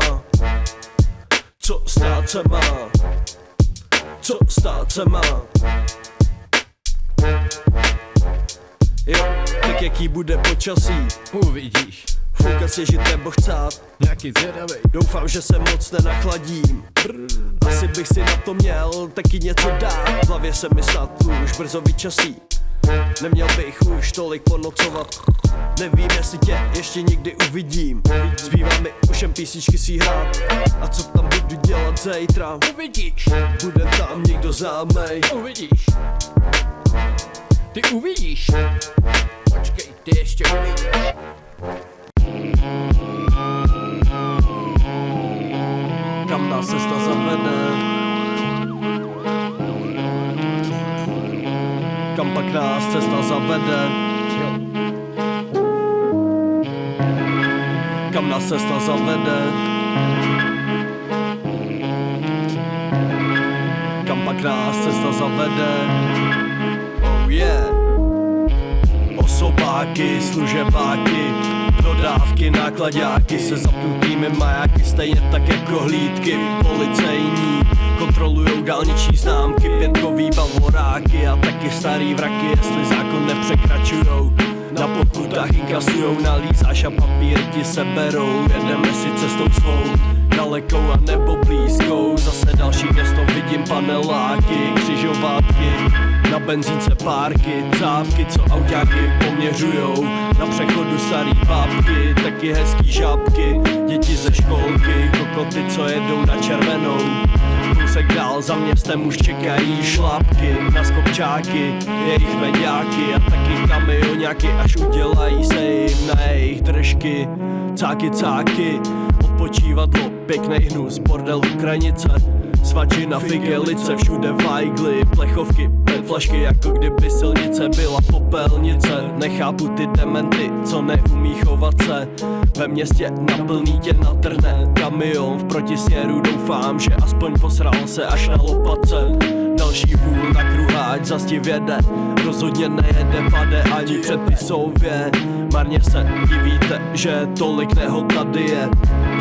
Co stát se má. Co stát se má. Jo, tak jaký bude počasí? uvidíš, Foukat si žít nebo chcát. nějaký zvědavej, Doufám, že se moc nenachladím. Asi bych si na to měl taky něco dát. V hlavě se mi snad už brzo vyčasí. Neměl bych už tolik ponocovat. Nevím, jestli tě ještě někdy uvidím. Zbývá mi už jen písničky si hrát. A co tam budu dělat zítra? uvidíš, Bude tam někdo známej. uvidíš, ty uvidíš, počkej, ty ještě uvidíš, Kam nás cesta zavede? Kam pak nás cesta zavede? Kam nás cesta zavede? Kam pak nás cesta zavede? Oh yeah. Osobáky, služebáky, dodávky, nákladáky se zapnutými majáky, stejně tak jako hlídky policejní. Kontrolujou dálniční známky, pětkový bavoráky a taky starý vraky, jestli zákon nepřekračujou. Na pokutách inkasujou, nalízáš a papíry ti seberou. Jedeme si cestou svou, dalekou a nebo blízkou. Zase další město, vidím paneláky, křižovatky. Na benzínce párky, cápky, co autáky poměřujou. Na přechodu starý bábky, taky hezký žábky. Děti ze školky, kokoty, co jedou na červenou. Kousek dál za městem už čekají šlápky na skopčáky, jejich mediáky a taky kamioňáky, až udělají save na jejich držky. Cáky, cáky, odpočívadlo, pěknej hnus, bordel Ukrajinice. Svačina, figelice, všude vajgly, plechovky, flašky, jako kdyby silnice byla popelnice. Nechápu ty dementy, co neumí chovat se. Ve městě naplný tě natrhne kamion v protisměru, doufám, že aspoň posral se až na lopatce. Další vůl na kruháč zas ti věde, rozhodně nejede pade ani předpisově. Marně se divíte, že tolik nehod tady je.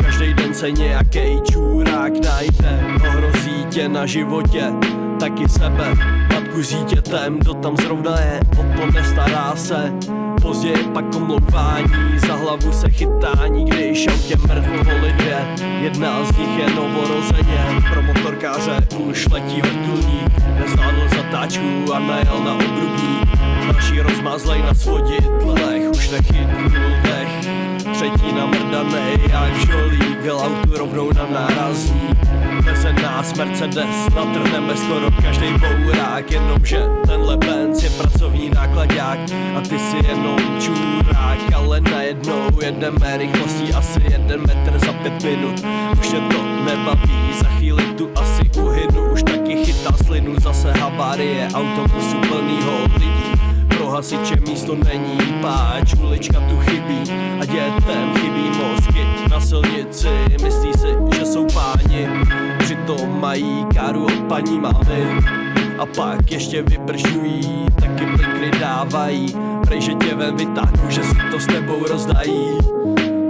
Každý den se nějaký čurák najde, ohrozí tě na životě, taky sebe, matku s dítětem, kdo tam zrovna je, o to nestará se. Později pak omlouvání, za hlavu se chytání, když autě mrtvo voli dvě. Jedna z nich je novorozeně, pro motorkáře už letí vrtulník. Nezvládl zatáčku a najel na obrubník. Další rozmázlej na svodidlech, už nechytnul dech. Třetí namrdanej jak žolík, vel autu rovnou na nárazník. Veze nás Mercedes, natrhneme skoro každej bourák. Jenomže tenhle Benz je pracovní nákladák a ty si jenom čurák. Ale najednou jedeme rychlostí asi 1 metr za 5 minut. Už tě to nebaví, za chvíli tu asi uhynu. Už taky chytá slinu, zase havárie autobusu plnýho lidí. Pro hasiče místo není, páč, ulička tu chybí a dětem chybí mozky na silnici. Myslí si, že jsou páni, přitom mají káru od paní mámy. A pak ještě vybržují, taky blinkry dávají. Prej, že tě ven vytáhnou, že si to s tebou rozdají.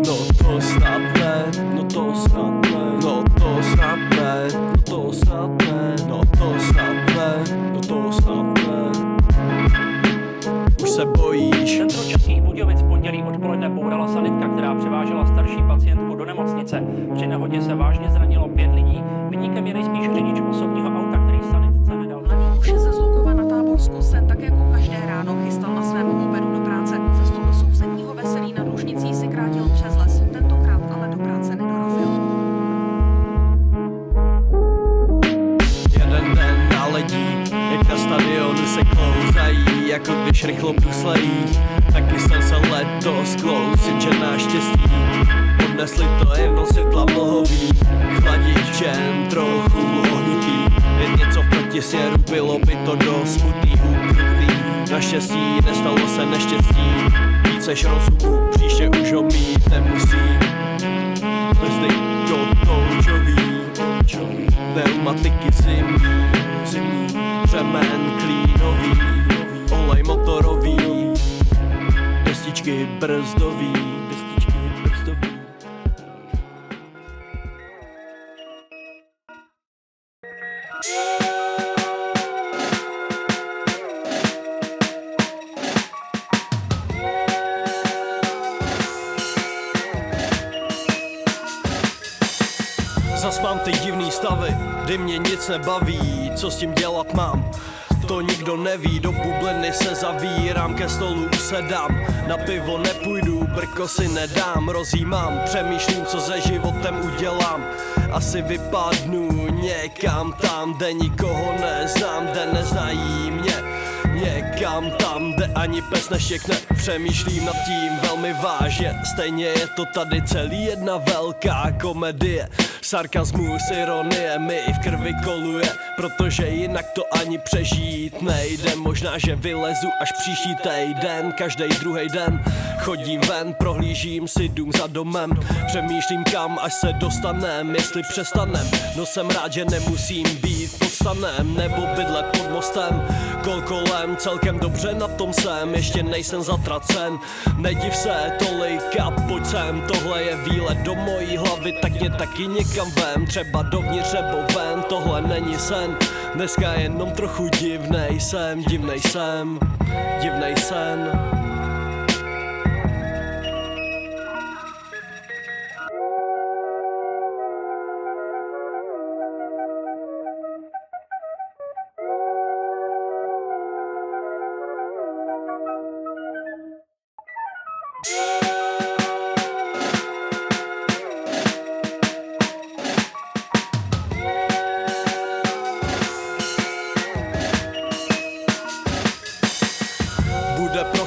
No to snad ne, no to snad ne, no to snad ne, no to snad ne, no to snad ne, no to snad ne. Už se bojíš. Centru Českých Budějovic v pondělí odpoledne bourala sanitka, která převážela starší pacientku do nemocnice. Při nehodě se vážně zranilo 5 lidí. Viníkem je nejspíš řidič osobního auta, který sanitce nedal. Mladý muž ze Zlukova na Táborsku se tak jako každé ráno chystal na svém mopedu do práce. Cestou do sousedního Veselí nad Lužnicí si krátil přes les. Tentokrát ale do práce nedorazil. Jeden den na ledí, jak na stadionu se klouzají, jako když rychlo bruslejí. Taky jsem se letos klouz, jenže naštěstí odnesli to jenom světla mlhový. Chladičem trochu ohnutý, jen něco v protisměru, bylo by to dost smutný, ukrutný. Naštěstí nestalo se neštěstí, víc než rozumu, příště už ho mít nemusím. Brzdy kotoučový, pneumatiky zimní, řemen klínový, olej motorový, destičky brzdový. Zas mám ty divný stavy, kdy mě nic nebaví, co s tím dělat mám. To nikdo neví, do bubliny se zavírám, ke stolu usedám. Na pivo nepůjdu, brko si nedám, rozjímám, přemýšlím, co se životem udělám. Asi vypadnu někam tam, kde nikoho neznám, kde neznají mě. Někam tam, kde ani pes neštěkne. Přemýšlím nad tím velmi vážně, stejně je to tady celý jedna velká komedie. Sarkazmus, ironie mi v krvi koluje, protože jinak to ani přežít nejde. Možná, že vylezu až příští týden, každý druhý den chodím ven, prohlížím si dům za domem. Přemýšlím, kam až se dostanem, jestli přestanem. No jsem rád, že nemusím být pod stanem nebo bydlet pod mostem. Kol kolem, celkem dobře na tom jsem, ještě nejsem zatracen. Nediv se tolik a pojď sem, tohle je výlet do mojí hlavy, tak mě taky někam vem. Třeba dovnitř nebo ven, tohle není sen. Dneska jenom trochu divnej jsem, divnej jsem, divnej sen.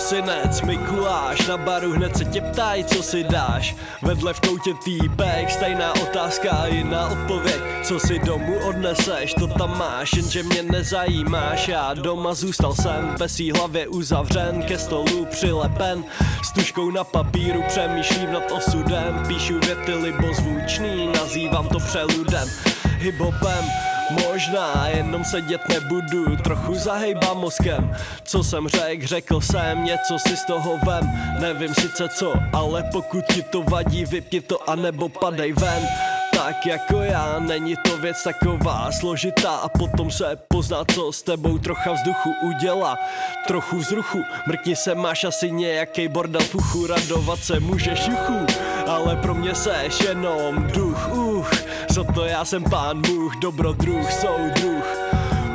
prosinec, Mikuláš, na baru hned se tě ptají, co si dáš. Vedle v koutě týpek, stejná otázka a jiná odpověď. Co si domů odneseš, to tam máš, jenže mě nezajímáš. Já doma zůstal jsem, ve svý hlavě uzavřen, ke stolu přilepen. S tužkou na papíru přemýšlím nad osudem, píšu věty libozvučný, nazývám to přeludem. Hip-hopem možná, jenom sedět nebudu, trochu zahejbám mozkem. Co jsem řekl jsem, něco si z toho vem. Nevím sice co, ale pokud ti to vadí, vypni to anebo padej ven. Tak jako já, není to věc taková složitá a potom se pozná, co s tebou trocha vzduchu udělá. Trochu vzruchu, mrkni se, máš asi nějakej bordel v uchu, radovat se můžeš juchu, ale pro mě seš jenom duch, za to já jsem pán Bůh, dobrodruh, soudruh,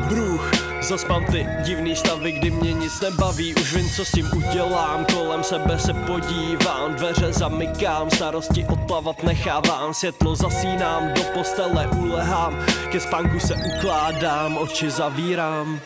bruch. Zas mám ty divný stavy, kdy mě nic nebaví, už vím, co s tím udělám, kolem sebe se podívám, dveře zamykám, starosti odplavat nechávám, světlo zasínám, do postele ulehám, ke spánku se ukládám, oči zavírám.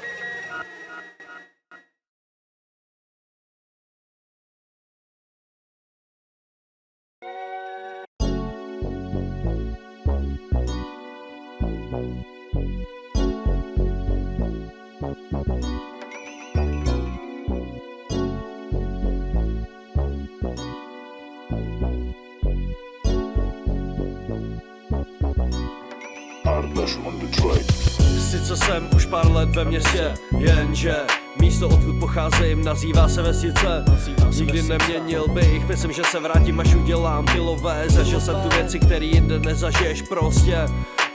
Sice jsem už pár let ve městě, jenže místo, odkud pocházím, nazývá se vesnice. Nikdy neměnil bych, myslím, že se vrátím, až udělám tylové. Zažil jsem tu věci, který jinde nezažiješ prostě.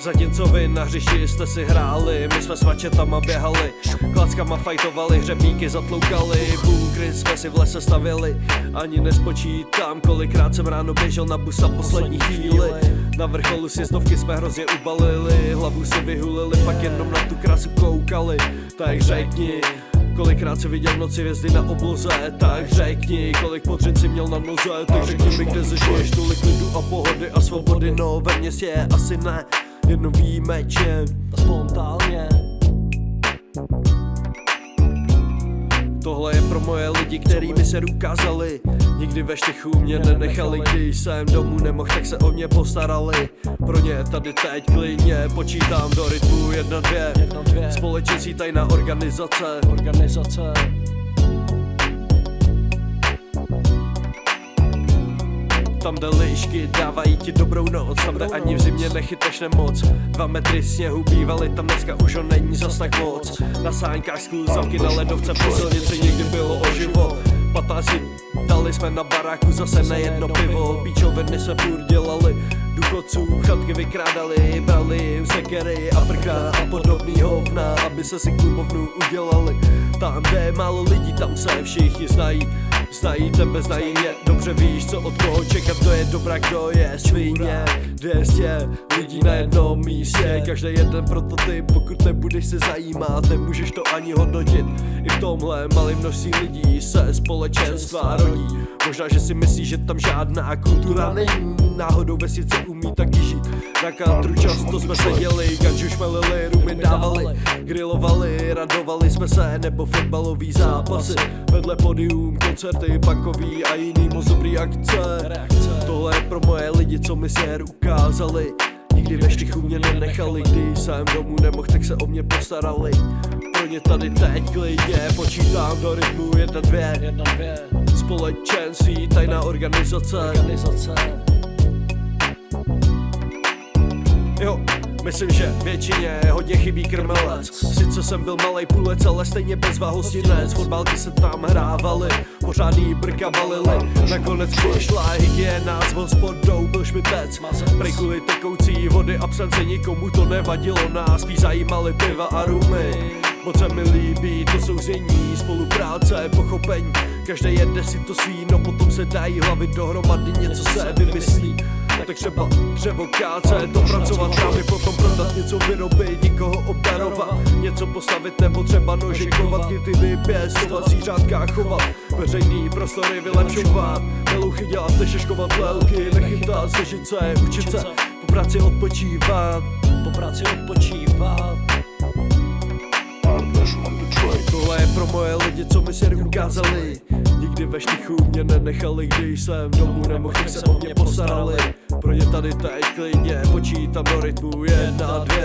Zatímco vy na hřišti jste si hráli, my jsme s mačetama běhali, klackama fajtovali, hřebníky zatloukali, bunkry jsme si v lese stavili. Ani nespočítám, kolikrát jsem ráno běžel na bus a poslední chvíli. Na vrcholu sjezdovky jsme hrozně ubalili, hlavu si vyhulili, pak jenom na tu krásu koukali. Tak řekni, kolikrát si viděl v noci hvězdy na obloze, tak řekni, kolik podřin si měl na noze, tak řekni mi, kde zažiješ tolik klidu a pohody a svobody. No ve městě asi ne, jedno výjimečně a spontánně. Tohle je pro moje lidi, který mi se ukázali, nikdy ve štychu mě nenechali. Když jsem domů nemohl, tak se o mě postarali. Pro ně tady teď klidně počítám do rytmu 1-2. Společenství tajná organizace. Tam, kde lišky dávají ti dobrou noc, tam, kde ani v zimě nechytneš nemoc. 2 metry sněhu bývaly, tam dneska už ho není zas tak moc. Na sáňkách skluzavky, na ledovce po silnici někdy bylo o život. 15 dali jsme na baráku zase nejedno pivo. Píčoviny se furt dělali, důchodců chatky vykrádali, brali jim sekery a prka a podobný hovna, aby se si klumovnu udělali. Tam, kde je málo lidí, tam se všichni znají. Znají tebe, znají mě, dobře víš, co od koho čekat, kdo je dobrá, kdo je svině. 200 lidí na jednom místě, každý jeden prototyp, pokud nebudeš se zajímat, nemůžeš to ani hodnotit. I v tomhle malém množství lidí se společenstva rodí. Možná, že si myslíš, že tam žádná kultura není, náhodou vesnice umí taky žít. Na kantru často jsme seděli, ganču šmelili, rumy dávali, grilovali, radovali jsme se, nebo fotbalový zápasy. Vedle podium, koncerty, pakový a jiný moc dobrý akce. Tohle je pro moje lidi, co mi sér ukázali. Nikdy ve štychu mě nenechali, když jsem domů nemohl, tak se o mě postarali. Pro ně tady teď klidně počítám do rytmu 1-2. Společenství, tajná organizace. Jo, myslím, že většině hodně chybí krmelec. Sice jsem byl malej půlec, ale stejně bezva hostinec. Fotbalky se tam hrávaly, pořádný brka balily. Nakonec přišla hygiena, s hospodou byl šmitec. Prej kvůli tekoucí vody absence, nikomu to nevadilo nás. Spíš zajímaly piva a rumy. Moc se mi líbí to souzení, spolupráce, pochopení. Každý jede si to svý, no potom se dají hlavy dohromady, něco se vymyslí. Tak třeba dřevo kácet, dopracovat rámy, potom prodat, něco vyrobit, nikoho obdarovat, něco postavit nebo třeba nožikovat, kyty vypěstovat, zvířátka chovat, veřejný prostory vylepšovat, meluchy dělat, nešeškovat lelky, nechytat, snažit se, učit se, po práci odpočívat. Tohle je pro moje lidi, co mi se ukázali. Nikdy ve štychu mě nenechali, když jsem domů nemohl, tak se o mě postarali. Pro ně tady teď klidně počítám do rytmu 1, 2.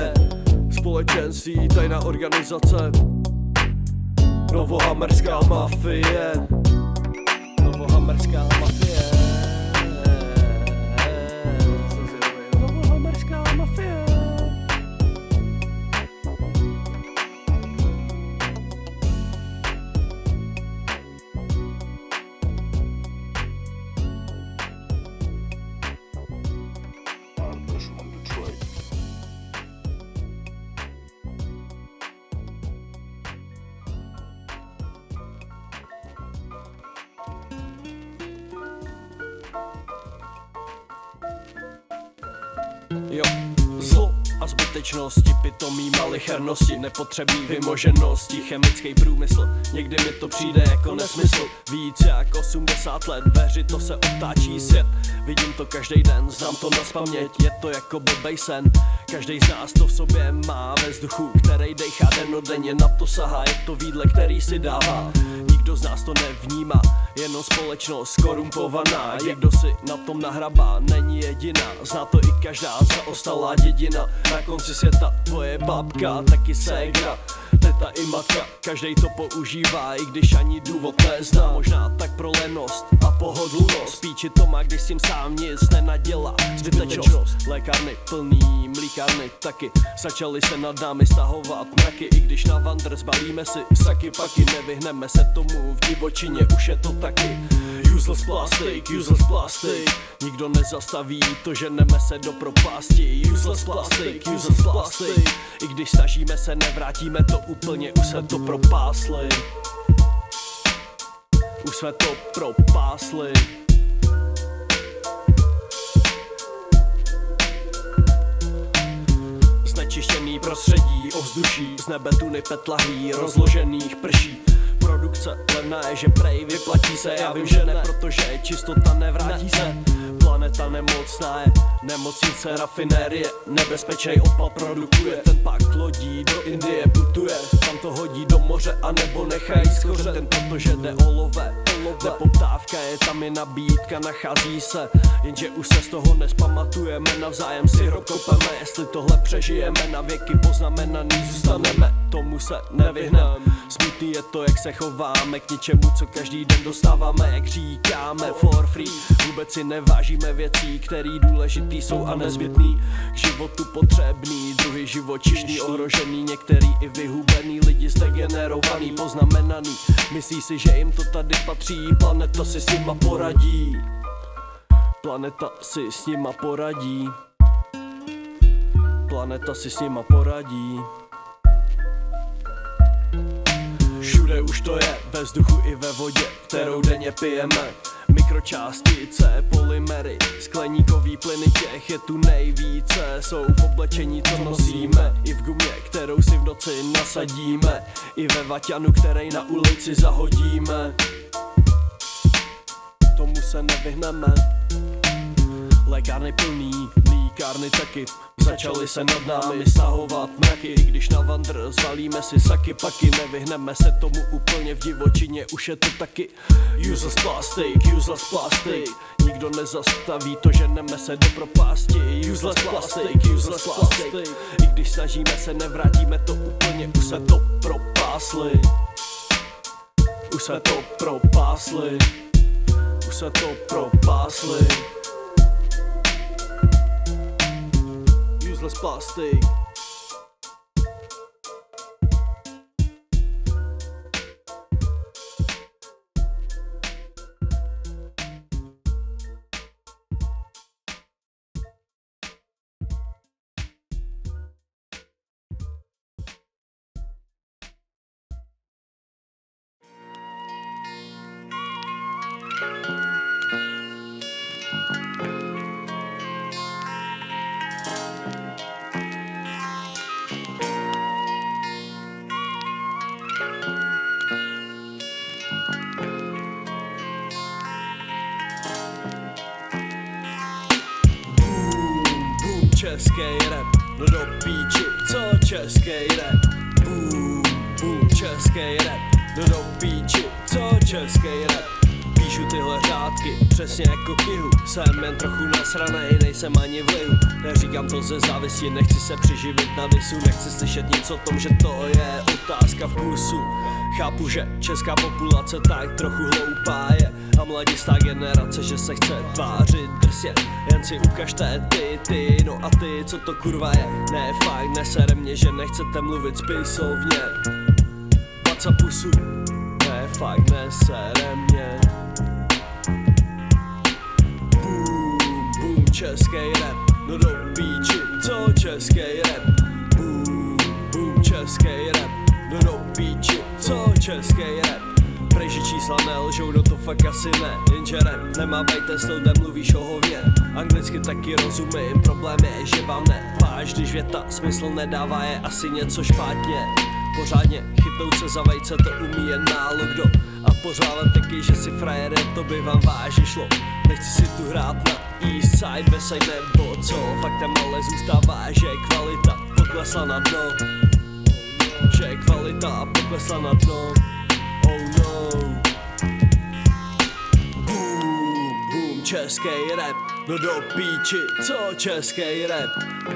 Společenství, tajná organizace, novohammerská mafie. Novohammerská mafie. Novohammerská mafie. Jo, zlo a zbytečnosti, pitomí malichernosti, nepotřebný vymoženosti, chemický průmysl, někdy mi to přijde jako nesmysl. Víc jak 80 let, dveři to se otáčí svět, vidím to každý den, znám to nazpaměť, je to jako blbej sen. Každý z nás to v sobě má ve vzduchu, který dejchá dennodenně, na to sahá, je to výdle, který si dává. Nikdo z nás to nevnímá, jenom společnost skorumpovaná. Někdo si na tom nahrabá, není jediná, zná to i každá zaostalá dědina. Na konci světa tvoje babka, taky ségra, teta i matka, každej to používá, i když ani důvod nezná. Možná tak pro lenost a pohodlnost, píči to má, když si sám nic nenadělá. Zbytečnost, lékárny plný, mlíkárny taky, začaly se nad námi stahovat mraky. I když na vandr zbalíme si saky paky, nevyhneme se tomu, v divočině už je to taky. Useless plastic, nikdo nezastaví to, ženeme se do propasti. Useless plastic, i když snažíme se, nevrátíme to úplně, už jsme to propásli. Už jsme to propásli. Znečištěný prostředí, ovzduší, z nebe tuny petlahví, rozložených prší. Produkce levná je, že prej vyplatí se, já vím, že ne, protože čistota nevrátí se. Planeta nemocná je, nemocnice, rafinérie, nebezpečný odpad produkuje. Ten pak lodí do Indie putuje, tam to hodí do moře a nebo nechají schořet. Ten protože jde o lové, poptávka je, tam je nabídka, nachází se, jenže už se z toho nespamatujeme, navzájem si kopeme. Jestli tohle přežijeme, na věky poznamenaný zůstaneme, tomu se nevyhneme. Smutný je to, jak se chováme k něčemu, co každý den dostáváme, jak říkáme, for free. Vůbec si nevážíme věcí, který důležitý jsou a nezbytný, k životu potřebný. Druhy živočišný, ohrožený, některý i vyhubený, lidi zdegenerovaný, poznamenaný. Myslí si, že jim to tady patří, planeta si s nima poradí. Planeta si s nima poradí. Planeta si s nima poradí. Všude už to je, ve vzduchu i ve vodě, kterou denně pijeme. Mikročástice, polymery, skleníkový plyny, těch je tu nejvíce. Jsou v oblečení, co nosíme, i v gumě, kterou si v noci nasadíme, i ve vaťanu, který na ulici zahodíme. Tomu se nevyhneme. Lékárny plný, mlíkárny taky, začaly se nad námi stahovat mraky. I když na vandr zvalíme si saky paky, nevyhneme se tomu úplně, v divočině už je to taky. Useless plastic, nikdo nezastaví to, ženeme se do propasti. Useless plastic, i když snažíme se, nevrátíme to úplně, už se to propásli. Už se to propásli. Už se to propásli. Useless plastic. Český rap, no do píči, co český rap? Boom, boom, český rap, no do píči, co český rap? Vždycky přesně jako knihu, jsem jen trochu nasranej, nejsem ani v lihu. Neříkám to ze závisti, nechci se přiživit na disu, nechci slyšet nic o tom, že to je otázka vkusu. Chápu, že česká populace tak trochu hloupá je a mladistá generace, že se chce tvářit drsně. Jen si ukažte ty, no a ty, co to kurva je. Ne fakt, nesere mě, že nechcete mluvit spisovně. Paca pusu, ne fakt, nesere mě. Boom, boom, český rap, no do píči, co český rap. Boom, boom, český rap, no do píči, co český rap. Prej, že čísla nelžou, no to fakt asi ne. Jenže rap nemá bejt ten styl, kde mluvíš o hově. Anglicky taky rozumím, problém je, že vám nepáš. Když věta smysl nedává, je asi něco špatně. Pořádně chytnout se za vejce, to umí jen málo kdo. A pořád taky, že si frajer je, to by vám vážně šlo. Nechci si tu hrát na East Side, West Side nebo co. Faktem ale zůstává, že kvalita poklesla na dno. Že kvalita poklesla na dno. Oh no. Boom, boom, český rap, no do píči, co český rap.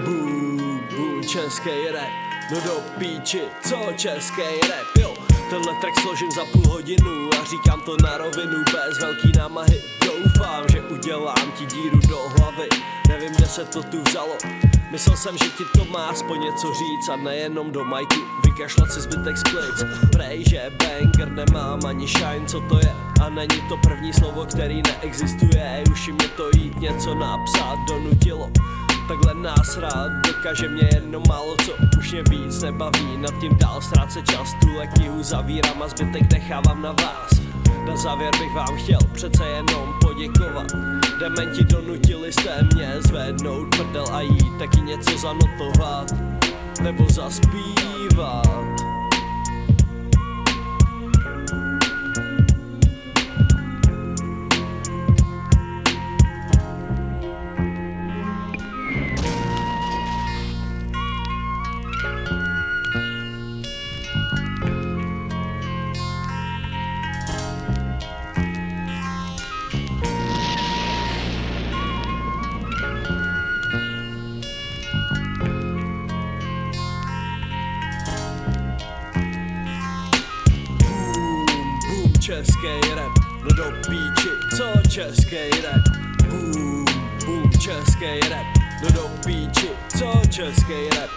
Boom, boom, český rap, no do píči, co český rap, jo. Tenhle track složím za půl hodinu a říkám to na rovinu bez velký námahy. Doufám, že udělám ti díru do hlavy, nevím, kde se to tu vzalo. Myslel jsem, že ti to má aspoň něco říct a nejenom do majku vykašlat si zbytek splic. Prej, že banger nemám ani shine, co to je? A není to první slovo, který neexistuje. Už jim je to jít něco napsat donutilo. Takhle násrát dokáže mě jedno málo, co už mě víc nebaví. Nad tím dál ztrácet čas, tuhle knihu zavírám a zbytek nechávám na vás. Na závěr bych vám chtěl přece jenom poděkovat. Dementi donutili jste mě zvednout prdel a jít taky něco zanotovat nebo zaspívat. Český rap, no do píči, co český rap. Boom, boom, český rap, no do píči, co český rap.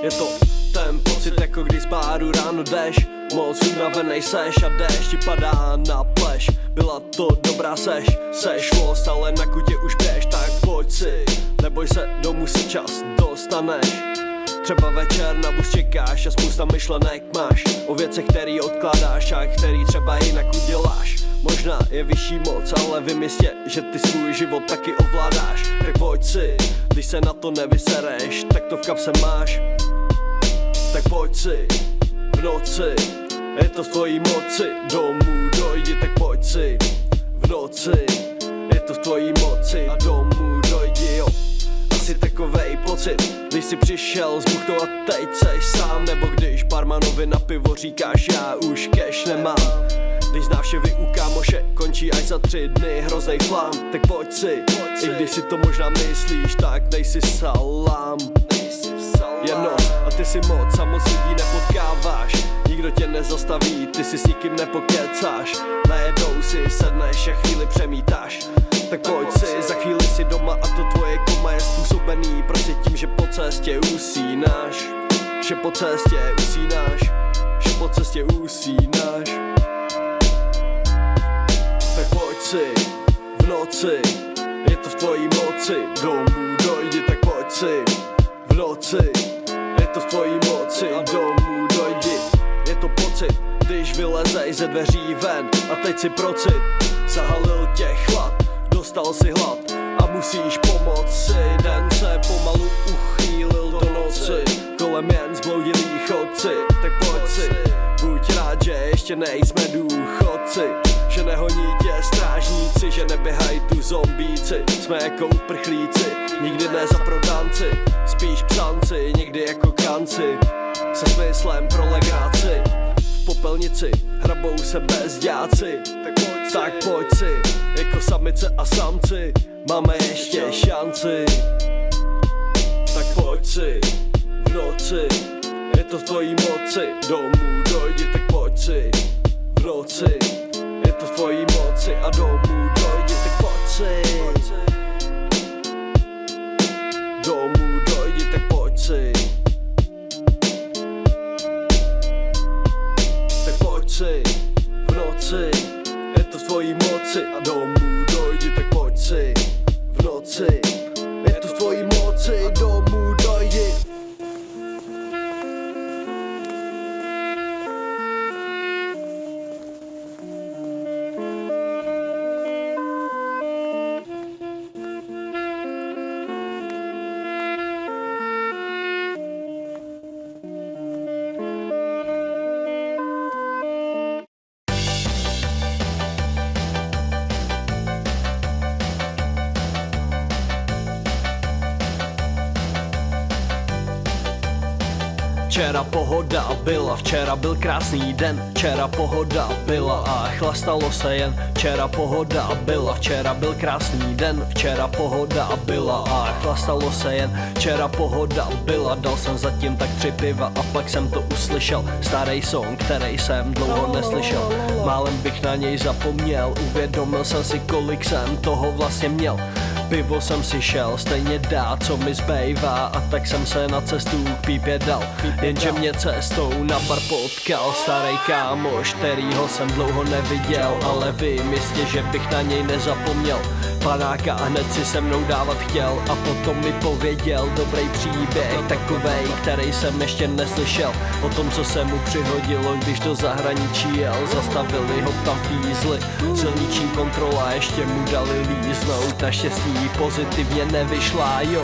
Je to ten pocit, jako když z báru ráno jdeš. Moc unavenej seš a déšť ti padá na pleš. Byla to dobrá seš lost, ale na kutě už běž. Tak pojď si, neboj se, domů si čas dostaneš. Třeba večer na bus čekáš a spousta myšlenek máš o věcech, který odkládáš a který třeba jinak uděláš. Možná je vyšší moc, ale vím jistě, že ty svůj život taky ovládáš. Tak pojď si, když se na to nevysereš, tak to v kapse máš. Tak pojď si, v noci, je to v tvojí moci. Domů dojdi, tak pojď si, v noci, je to v tvojí moci. A domů dojdi, jo. Asi takovej pocit, když jsi přišel z buchtou a teď seš sám. Nebo když barmanovi na pivo říkáš, já už cash nemám. Když návštěvy u kámoše končí až za 3 dny, hroznej flám. Tak pojď si, i když si to možná myslíš, tak nejsi salám. Je noc a ty si moc a moc lidí nepotkáváš. Nikdo tě nezastaví, ty si s nikým nepokecáš. Najednou si sedneš a chvíli přemítáš. Tak pojď si, za chvíli si doma a to tvoje koma je způsobený prostě tím, že po cestě usínáš. Že po cestě usínáš. Že po cestě usínáš. Tak pojď si, v noci, je to v tvojí moci. Domů dojdi, tak pojď si v noci. Je to v tvojí moci, domů dojdi. Je to pocit, když vylezej ze dveří ven a teď si procit. Zahalil tě chlad, dostal si hlad a musíš pomoci. Den se pomalu uchýlil do noci, kolem jen zbloudilí chodci. Tak pojď si, buď rád, že ještě nejsme důchodci, že nehoní tě strážníci, že neběhají tu zombíci. Jsme jako uprchlíci, nikdy ne za prodanci, spíš psanci, někdy jako kanci, se smyslem pro legraci. V popelnici hrabou se bezděláci, tak pojď si, jako samice a samci, máme ještě šanci. Tak pojď si v noci, je to v tvojí moci. Domů dojdi, tak pojď si v noci, je to v tvojí moci. A domů dojdi, tak pojď si. Domů dojdi, tak pojď si. Tak pojď si v noci, je to v tvojí moci. A domů dojdi, tak pojď si v noci, je to v tvojí moci. Domů dojdi. Včera pohoda byla, včera byl krásný den. Včera pohoda byla a chlastalo se jen. Včera pohoda byla, včera byl krásný den. Včera pohoda byla a chlastalo se jen. Včera pohoda byla, dal jsem zatím tak 3 piva a pak jsem to uslyšel. Starý song, který jsem dlouho neslyšel. Málem bych na něj zapomněl, uvědomil jsem si, kolik jsem toho vlastně měl. Pivo jsem si šel stejně dát, co mi zbývá, a tak jsem se na cestu k pípě dal. Jenže mě cestou na bar potkal starý kámoš, kterýho jsem dlouho neviděl, ale vím jistě, že bych na něj nezapomněl. Panáka a hned si se mnou dávat chtěl a potom mi pověděl dobrý příběh, takovej, který jsem ještě neslyšel. O tom, co se mu přihodilo, když do zahraničí jel. Zastavili ho tam fízli, silniční kontrola ještě mu dali líznout. Naštěstí pozitivně nevyšla, jo.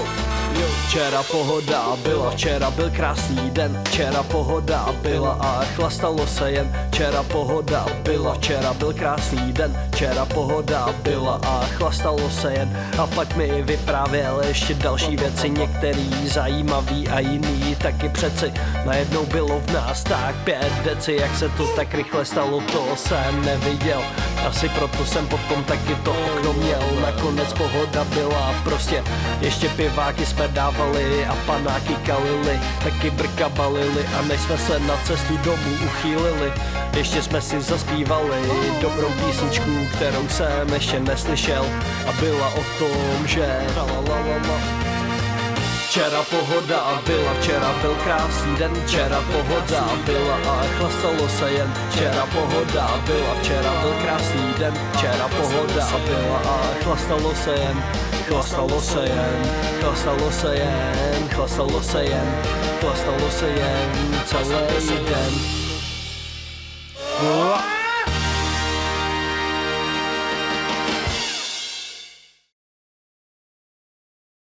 Včera pohoda byla, včera byl krásný den. Včera pohoda byla a chlastalo se jen. Včera pohoda byla, včera byl krásný den. Včera pohoda byla a chlastalo se jen. A pak mi vyprávěl ještě další věci, některý zajímavý a jiný taky přeci. Najednou bylo v nás tak 5 deci, jak se to tak rychle stalo, to jsem neviděl. Asi proto jsem potom taky to okno měl. Nakonec pohoda byla prostě, ještě piváky jsme dávali a panáky kalili, taky brka balili a než jsme se na cestu domů uchýlili, ještě jsme si zaspívali dobrou písničku, kterou jsem ještě neslyšel a byla o tom, že včera pohoda byla, včera byl krásný den. Včera pohoda byla a chlastalo se jen. Včera pohoda byla, včera byl krásný den. Včera pohoda byla a chlastalo se jen. Chlastalo se jen, chlastalo se jen, chlastalo se jen, chlastalo se jen celý den.